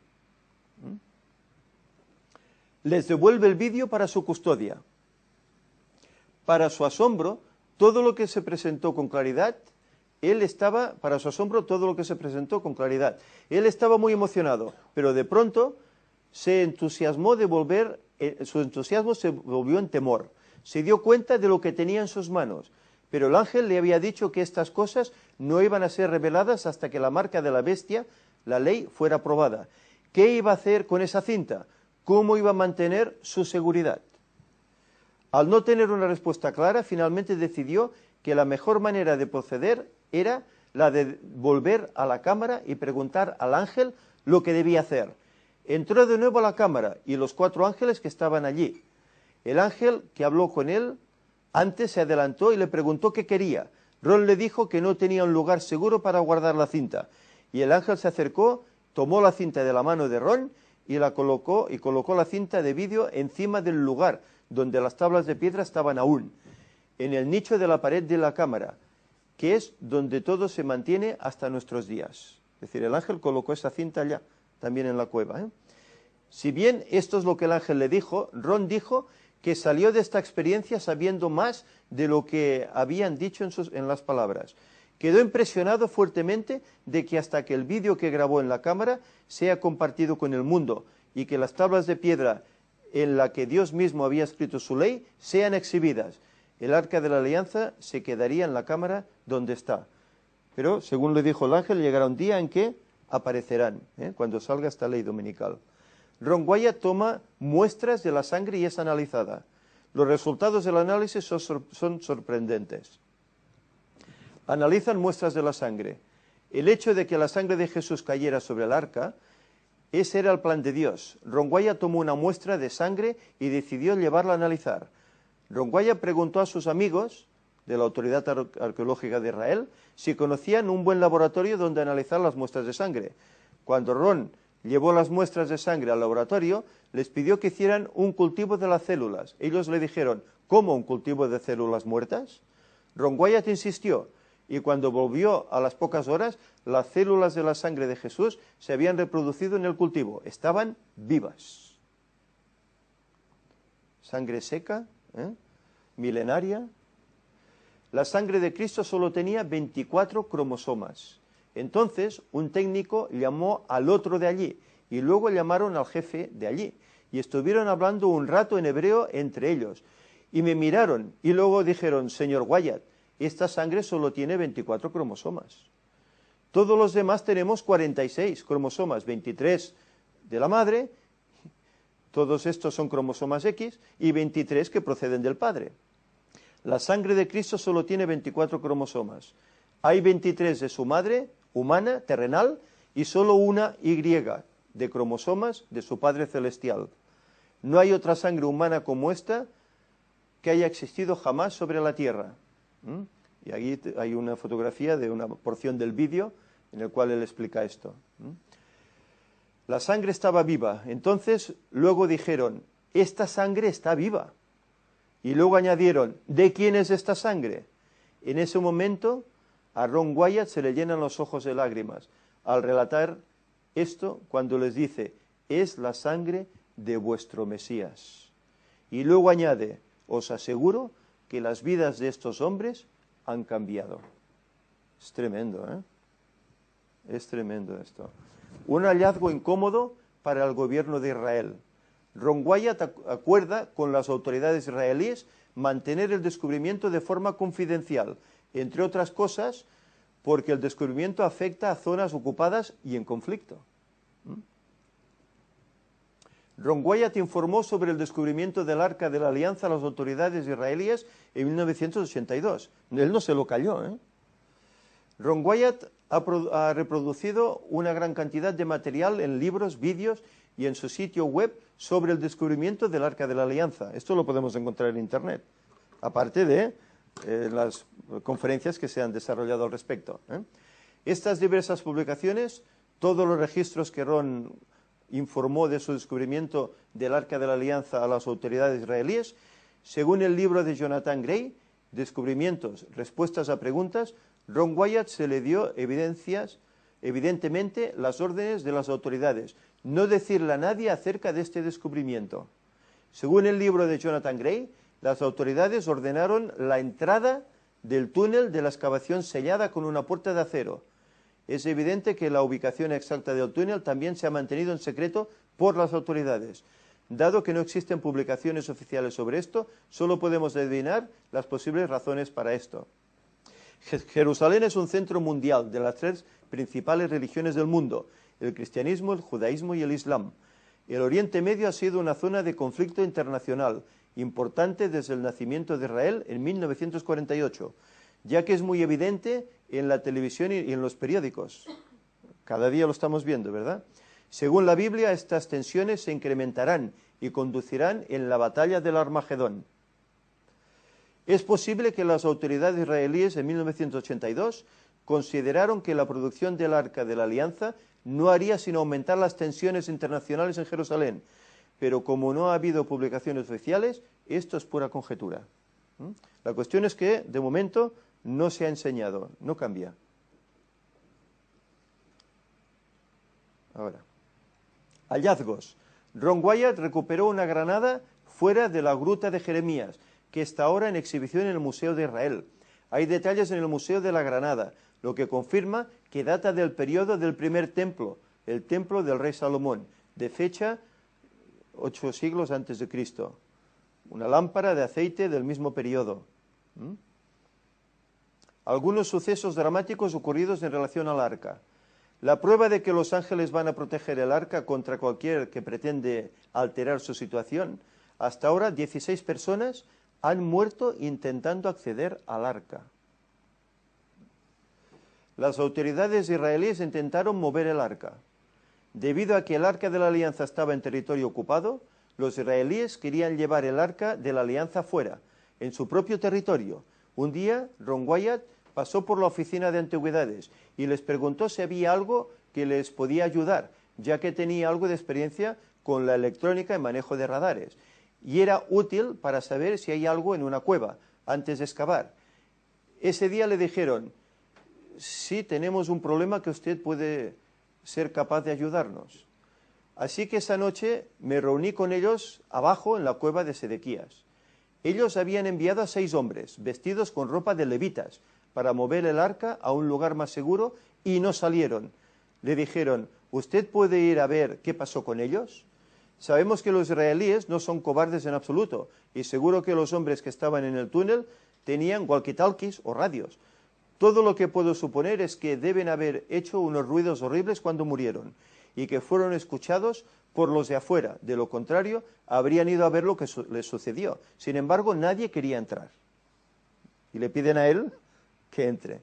Les devuelve el vídeo para su custodia. Para su asombro, todo lo que se presentó con claridad, él estaba muy emocionado, pero de pronto se entusiasmó su entusiasmo se volvió en temor. Se dio cuenta de lo que tenía en sus manos, pero el ángel le había dicho que estas cosas no iban a ser reveladas hasta que la marca de la bestia, la ley, fuera aprobada. ¿Qué iba a hacer con esa cinta? ¿Cómo iba a mantener su seguridad? Al no tener una respuesta clara, finalmente decidió que la mejor manera de proceder era la de volver a la cámara y preguntar al ángel lo que debía hacer. Entró de nuevo a la cámara y los 4 ángeles que estaban allí. El ángel que habló con él antes se adelantó y le preguntó qué quería. Ron le dijo que no tenía un lugar seguro para guardar la cinta. Y el ángel se acercó, tomó la cinta de la mano de Ron y colocó la cinta de vídeo encima del lugar donde las tablas de piedra estaban aún, en el nicho de la pared de la cámara, que es donde todo se mantiene hasta nuestros días. Es decir, el ángel colocó esa cinta allá, también en la cueva. Si bien esto es lo que el ángel le dijo, Ron dijo que salió de esta experiencia sabiendo más de lo que habían dicho en las palabras. Quedó impresionado fuertemente de que hasta que el vídeo que grabó en la cámara sea compartido con el mundo y que las tablas de piedra en la que Dios mismo había escrito su ley sean exhibidas, el arca de la alianza se quedaría en la cámara donde está. Pero, según le dijo el ángel, llegará un día en que aparecerán, cuando salga esta ley dominical. Ron Wyatt toma muestras de la sangre y es analizada. Los resultados del análisis son sorprendentes. Analizan muestras de la sangre. El hecho de que la sangre de Jesús cayera sobre el arca, ese era el plan de Dios. Ron Wyatt tomó una muestra de sangre y decidió llevarla a analizar. Ron Wyatt preguntó a sus amigos de la Autoridad Arqueológica de Israel si conocían un buen laboratorio donde analizar las muestras de sangre. Cuando Ron llevó las muestras de sangre al laboratorio, les pidió que hicieran un cultivo de las células. Ellos le dijeron, ¿cómo un cultivo de células muertas? Ron Wyatt insistió, y cuando volvió a las pocas horas, las células de la sangre de Jesús se habían reproducido en el cultivo, estaban vivas. Sangre seca, milenaria. La sangre de Cristo solo tenía 24 cromosomas. Entonces, un técnico llamó al otro de allí, y luego llamaron al jefe de allí, y estuvieron hablando un rato en hebreo entre ellos, y me miraron, y luego dijeron, señor Wyatt, esta sangre solo tiene 24 cromosomas. Todos los demás tenemos 46 cromosomas, 23 de la madre, todos estos son cromosomas X, y 23 que proceden del padre. La sangre de Cristo solo tiene 24 cromosomas. Hay 23 de su madre, humana, terrenal, y solo una Y de cromosomas de su Padre Celestial. No hay otra sangre humana como esta que haya existido jamás sobre la tierra. Y aquí hay una fotografía de una porción del vídeo en el cual él explica esto. La sangre estaba viva. Entonces, luego dijeron, esta sangre está viva. Y luego añadieron, ¿de quién es esta sangre? En ese momento, a Ron Wyatt se le llenan los ojos de lágrimas al relatar esto cuando les dice, es la sangre de vuestro Mesías. Y luego añade, os aseguro que las vidas de estos hombres han cambiado. Es tremendo, Es tremendo esto. Un hallazgo incómodo para el gobierno de Israel. Ron Wyatt acuerda con las autoridades israelíes mantener el descubrimiento de forma confidencial, entre otras cosas, porque el descubrimiento afecta a zonas ocupadas y en conflicto. Ron Wyatt informó sobre el descubrimiento del Arca de la Alianza a las autoridades israelíes en 1982. Él no se lo calló. Ron Wyatt ha reproducido una gran cantidad de material en libros, vídeos y en su sitio web sobre el descubrimiento del Arca de la Alianza. Esto lo podemos encontrar en Internet, aparte de en las conferencias que se han desarrollado al respecto. Estas diversas publicaciones, todos los registros que Ron informó de su descubrimiento del Arca de la Alianza a las autoridades israelíes, según el libro de Jonathan Gray, Descubrimientos, Respuestas a Preguntas, Ron Wyatt se le dio evidentemente las órdenes de las autoridades, no decirle a nadie acerca de este descubrimiento. Según el libro de Jonathan Gray, las autoridades ordenaron la entrada del túnel de la excavación sellada con una puerta de acero. Es evidente que la ubicación exacta del túnel también se ha mantenido en secreto por las autoridades. Dado que no existen publicaciones oficiales sobre esto, solo podemos adivinar las posibles razones para esto. Jerusalén es un centro mundial de las tres principales religiones del mundo, el cristianismo, el judaísmo y el islam. El Oriente Medio ha sido una zona de conflicto internacional importante desde el nacimiento de Israel en 1948, ya que es muy evidente en la televisión y en los periódicos. Cada día lo estamos viendo, ¿verdad? Según la Biblia, estas tensiones se incrementarán y conducirán en la batalla del Armagedón. Es posible que las autoridades israelíes en 1982 consideraron que la producción del Arca de la Alianza no haría sino aumentar las tensiones internacionales en Jerusalén, pero como no ha habido publicaciones oficiales, esto es pura conjetura. La cuestión es que, de momento, no se ha enseñado, no cambia. Ahora, hallazgos. Ron Wyatt recuperó una granada fuera de la gruta de Jeremías, que está ahora en exhibición en el Museo de Israel. Hay detalles en el Museo de la Granada, lo que confirma que data del periodo del primer templo, el templo del rey Salomón, de fecha 8 siglos antes de Cristo. Una lámpara de aceite del mismo periodo. Algunos sucesos dramáticos ocurridos en relación al arca. La prueba de que los ángeles van a proteger el arca contra cualquier que pretende alterar su situación. Hasta ahora 16 personas han muerto intentando acceder al arca. Las autoridades israelíes intentaron mover el arca. Debido a que el arca de la alianza estaba en territorio ocupado, los israelíes querían llevar el arca de la alianza fuera, en su propio territorio. Un día, Ron Wyatt pasó por la oficina de antigüedades y les preguntó si había algo que les podía ayudar, ya que tenía algo de experiencia con la electrónica y manejo de radares, y era útil para saber si hay algo en una cueva, antes de excavar. Ese día le dijeron: sí, tenemos un problema que usted puede ser capaz de ayudarnos. Así que esa noche me reuní con ellos abajo en la cueva de Sedequías. Ellos habían enviado a 6 hombres, vestidos con ropa de levitas, para mover el arca a un lugar más seguro, y no salieron. Le dijeron: ¿usted puede ir a ver qué pasó con ellos? Sabemos que los israelíes no son cobardes en absoluto, y seguro que los hombres que estaban en el túnel tenían walkie-talkies o radios. Todo lo que puedo suponer es que deben haber hecho unos ruidos horribles cuando murieron, y que fueron escuchados por los de afuera. De lo contrario, habrían ido a ver lo que les sucedió. Sin embargo, nadie quería entrar. Y le piden a él que entre.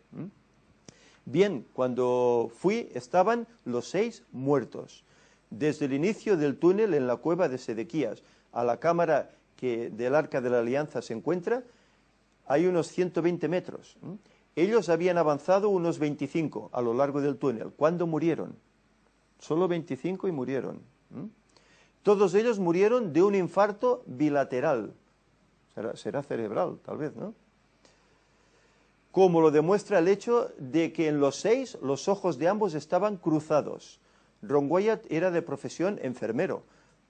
Bien, cuando fui, estaban los 6 muertos. Desde el inicio del túnel en la cueva de Sedequías a la cámara que del Arca de la Alianza se encuentra, hay unos 120 metros. Ellos habían avanzado unos 25 a lo largo del túnel. ¿Cuándo murieron? Solo 25 y murieron. Todos ellos murieron de un infarto bilateral. Será cerebral, tal vez, ¿no? Como lo demuestra el hecho de que en los 6 los ojos de ambos estaban cruzados. Ron Wyatt era de profesión enfermero,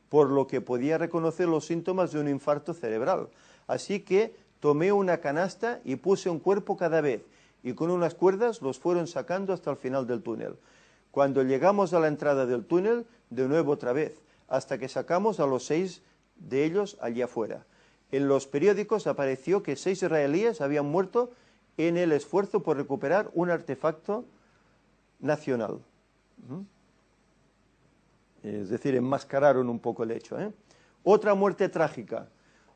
por lo que podía reconocer los síntomas de un infarto cerebral. Así que tomé una canasta y puse un cuerpo cada vez, y con unas cuerdas los fueron sacando hasta el final del túnel. Cuando llegamos a la entrada del túnel, de nuevo otra vez, hasta que sacamos a los 6 de ellos allí afuera. En los periódicos apareció que 6 israelíes habían muerto en el esfuerzo por recuperar un artefacto nacional. Es decir, enmascararon un poco el hecho. Otra muerte trágica.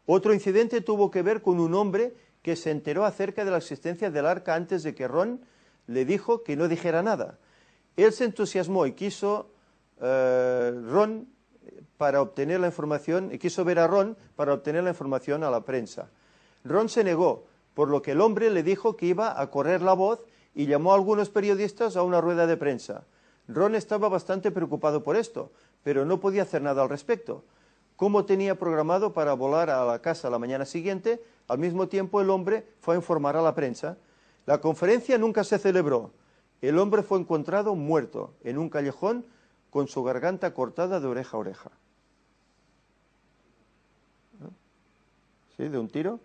Otro incidente tuvo que ver con un hombre que se enteró acerca de la existencia del arca antes de que Ron le dijo que no dijera nada. Él se entusiasmó y quiso Ron para obtener la información, y quiso ver a Ron para obtener la información a la prensa. Ron se negó, por lo que el hombre le dijo que iba a correr la voz y llamó a algunos periodistas a una rueda de prensa. Ron estaba bastante preocupado por esto, pero no podía hacer nada al respecto. Como tenía programado para volar a la casa la mañana siguiente, al mismo tiempo el hombre fue a informar a la prensa. La conferencia nunca se celebró. El hombre fue encontrado muerto en un callejón con su garganta cortada de oreja a oreja. ¿Sí? ¿De un tiro?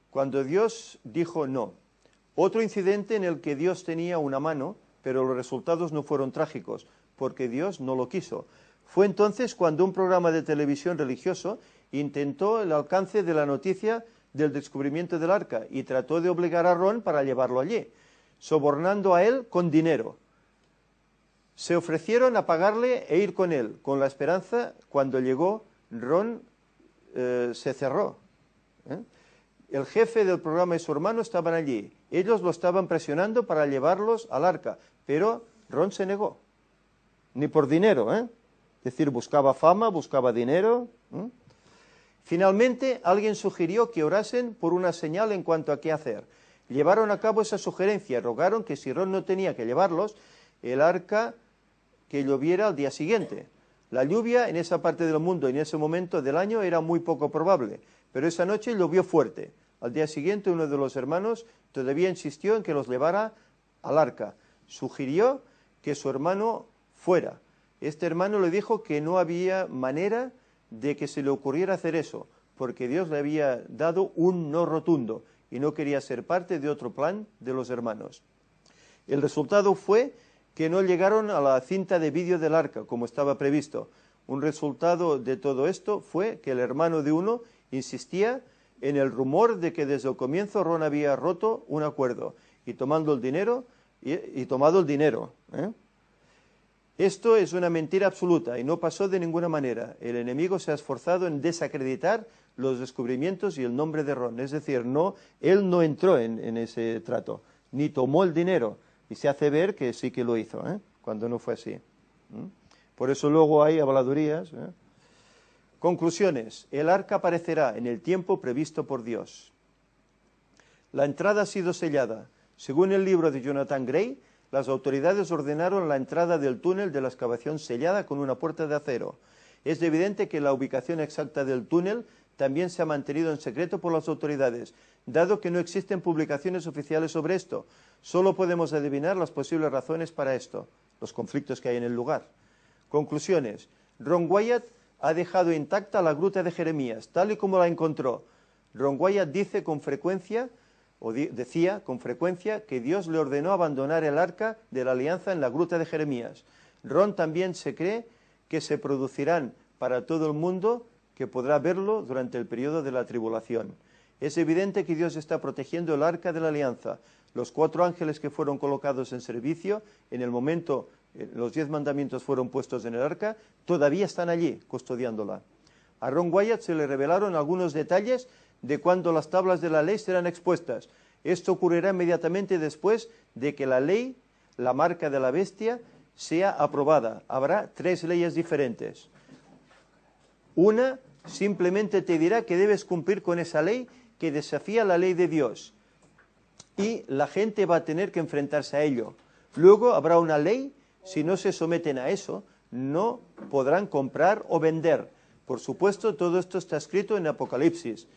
Cuando Dios dijo no. Otro incidente en el que Dios tenía una mano, pero los resultados no fueron trágicos, porque Dios no lo quiso. Fue entonces cuando un programa de televisión religioso intentó el alcance de la noticia del descubrimiento del arca y trató de obligar a Ron para llevarlo allí, sobornando a él con dinero. Se ofrecieron a pagarle e ir con él, con la esperanza, cuando llegó, Ron se cerró. El jefe del programa y su hermano estaban allí. Ellos lo estaban presionando para llevarlos al arca, pero Ron se negó. Ni por dinero, Es decir, buscaba fama, buscaba dinero. Finalmente, alguien sugirió que orasen por una señal en cuanto a qué hacer. Llevaron a cabo esa sugerencia, rogaron que si Ron no tenía que llevarlos, el arca que lloviera al día siguiente. La lluvia en esa parte del mundo, en ese momento del año, era muy poco probable, pero esa noche llovió fuerte. Al día siguiente, uno de los hermanos todavía insistió en que los llevara al arca. Sugirió que su hermano fuera. Este hermano le dijo que no había manera de que se le ocurriera hacer eso, porque Dios le había dado un no rotundo y no quería ser parte de otro plan de los hermanos. El resultado fue que no llegaron a la cinta de vídeo del arca, como estaba previsto. Un resultado de todo esto fue que el hermano de uno insistía en el rumor de que desde el comienzo Ron había roto un acuerdo y tomado el dinero. Esto es una mentira absoluta y no pasó de ninguna manera. El enemigo se ha esforzado en desacreditar los descubrimientos y el nombre de Ron. Es decir, él no entró en ese trato, ni tomó el dinero. Y se hace ver que sí que lo hizo, cuando no fue así. Por eso luego hay habladurías. Conclusiones. El arca aparecerá en el tiempo previsto por Dios. La entrada ha sido sellada. Según el libro de Jonathan Gray, las autoridades ordenaron la entrada del túnel de la excavación sellada con una puerta de acero. Es evidente que la ubicación exacta del túnel también se ha mantenido en secreto por las autoridades, dado que no existen publicaciones oficiales sobre esto. Solo podemos adivinar las posibles razones para esto, los conflictos que hay en el lugar. Conclusiones. Ron Wyatt ha dejado intacta la gruta de Jeremías, tal y como la encontró. Ron Wyatt decía con frecuencia que Dios le ordenó abandonar el arca de la alianza en la gruta de Jeremías. Ron también se cree que se producirán para todo el mundo que podrá verlo durante el periodo de la tribulación. Es evidente que Dios está protegiendo el arca de la alianza. Los 4 ángeles que fueron colocados en servicio en el momento los 10 mandamientos fueron puestos en el arca, todavía están allí custodiándola. A Ron Wyatt se le revelaron algunos detalles de cuándo las tablas de la ley serán expuestas. Esto ocurrirá inmediatamente después de que la ley, la marca de la bestia, sea aprobada. Habrá 3 leyes diferentes. Una simplemente te dirá que debes cumplir con esa ley que desafía la ley de Dios. Y la gente va a tener que enfrentarse a ello. Luego habrá una ley, si no se someten a eso, no podrán comprar o vender. Por supuesto, todo esto está escrito en Apocalipsis,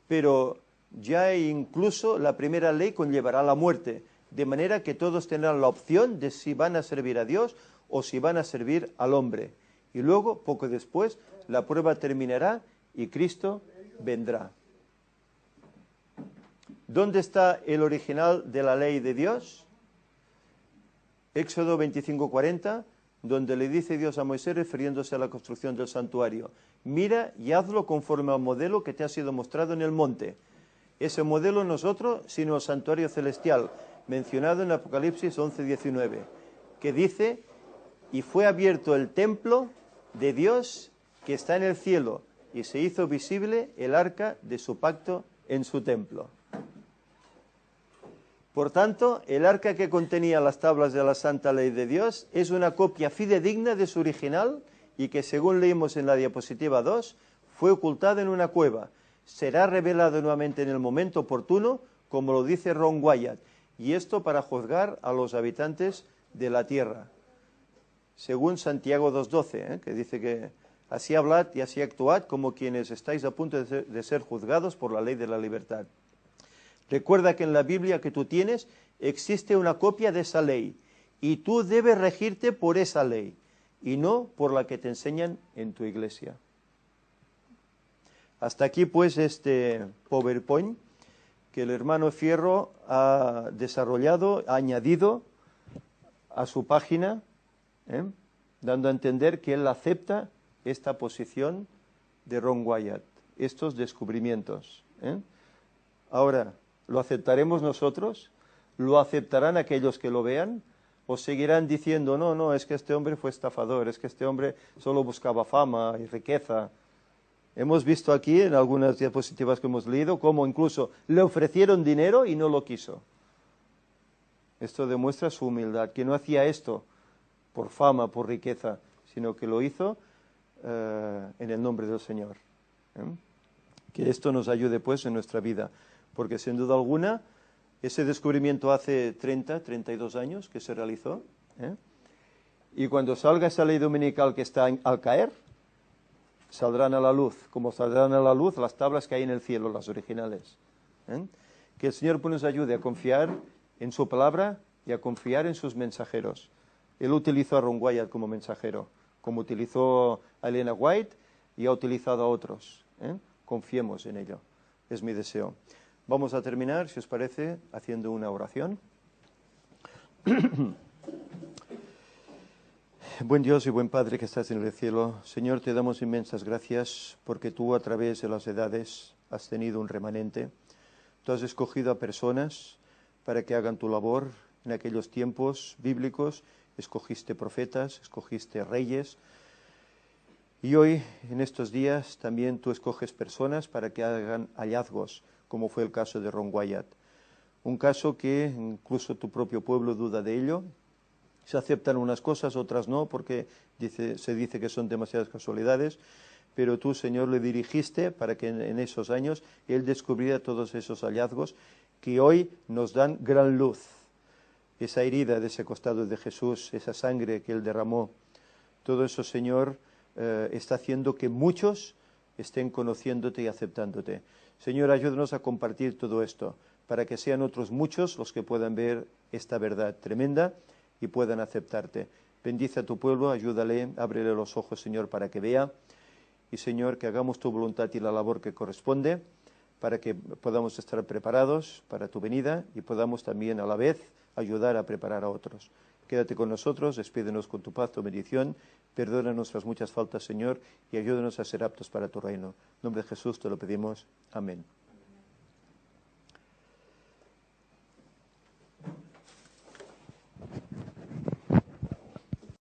pero ya incluso la primera ley conllevará la muerte, de manera que todos tendrán la opción de si van a servir a Dios o si van a servir al hombre. Y luego, poco después, la prueba terminará y Cristo vendrá. ¿Dónde está el original de la ley de Dios? Éxodo 25:40, donde le dice Dios a Moisés, refiriéndose a la construcción del santuario: mira y hazlo conforme al modelo que te ha sido mostrado en el monte. Ese modelo no es otro sino el santuario celestial, mencionado en Apocalipsis 11:19, que dice: y fue abierto el templo de Dios que está en el cielo, y se hizo visible el arca de su pacto en su templo. Por tanto, el arca que contenía las tablas de la santa ley de Dios es una copia fidedigna de su original y que, según leímos en la diapositiva 2, fue ocultada en una cueva. será revelado nuevamente en el momento oportuno, como lo dice Ron Wyatt, y esto para juzgar a los habitantes de la tierra, según Santiago 2:12, que dice que así hablad y así actuad como quienes estáis a punto de ser juzgados por la ley de la libertad. Recuerda que en la Biblia que tú tienes existe una copia de esa ley, y tú debes regirte por esa ley, y no por la que te enseñan en tu iglesia. Hasta aquí pues este PowerPoint que el hermano Fierro ha desarrollado, ha añadido a su página, dando a entender que él acepta esta posición de Ron Wyatt, estos descubrimientos. Ahora, ¿lo aceptaremos nosotros? ¿Lo aceptarán aquellos que lo vean? ¿O seguirán diciendo, no, es que este hombre fue estafador, es que este hombre solo buscaba fama y riqueza? Hemos visto aquí en algunas diapositivas que hemos leído cómo incluso le ofrecieron dinero y no lo quiso. Esto demuestra su humildad, que no hacía esto por fama, por riqueza, sino que lo hizo en el nombre del Señor. Que esto nos ayude pues en nuestra vida, porque sin duda alguna ese descubrimiento hace 32 años que se realizó, y cuando salga esa ley dominical que está al caer, saldrán a la luz, como saldrán a la luz las tablas que hay en el cielo, las originales. Que el Señor pues nos ayude a confiar en su palabra y a confiar en sus mensajeros. Él utilizó a Ron Wyatt como mensajero, como utilizó a Elena White y ha utilizado a otros. Confiemos en ello, es mi deseo. Vamos a terminar, si os parece, haciendo una oración. Buen Dios y buen Padre que estás en el cielo, Señor, te damos inmensas gracias porque tú a través de las edades has tenido un remanente. Tú has escogido a personas para que hagan tu labor en aquellos tiempos bíblicos. Escogiste profetas, escogiste reyes. Y hoy, en estos días, también tú escoges personas para que hagan hallazgos, como fue el caso de Ron Wyatt. Un caso que incluso tu propio pueblo duda de ello. Se aceptan unas cosas, otras no, porque se dice que son demasiadas casualidades, pero tú, Señor, le dirigiste para que en esos años él descubriera todos esos hallazgos que hoy nos dan gran luz. Esa herida de ese costado de Jesús, esa sangre que él derramó, todo eso, Señor, está haciendo que muchos estén conociéndote y aceptándote. Señor, ayúdanos a compartir todo esto, para que sean otros muchos los que puedan ver esta verdad tremenda y puedan aceptarte. Bendice a tu pueblo, ayúdale, ábrele los ojos, Señor, para que vea. Y, Señor, que hagamos tu voluntad y la labor que corresponde, para que podamos estar preparados para tu venida y podamos también a la vez ayudar a preparar a otros. Quédate con nosotros, despídenos con tu paz, tu bendición, perdona nuestras muchas faltas, Señor, y ayúdanos a ser aptos para tu reino. En nombre de Jesús te lo pedimos. Amén.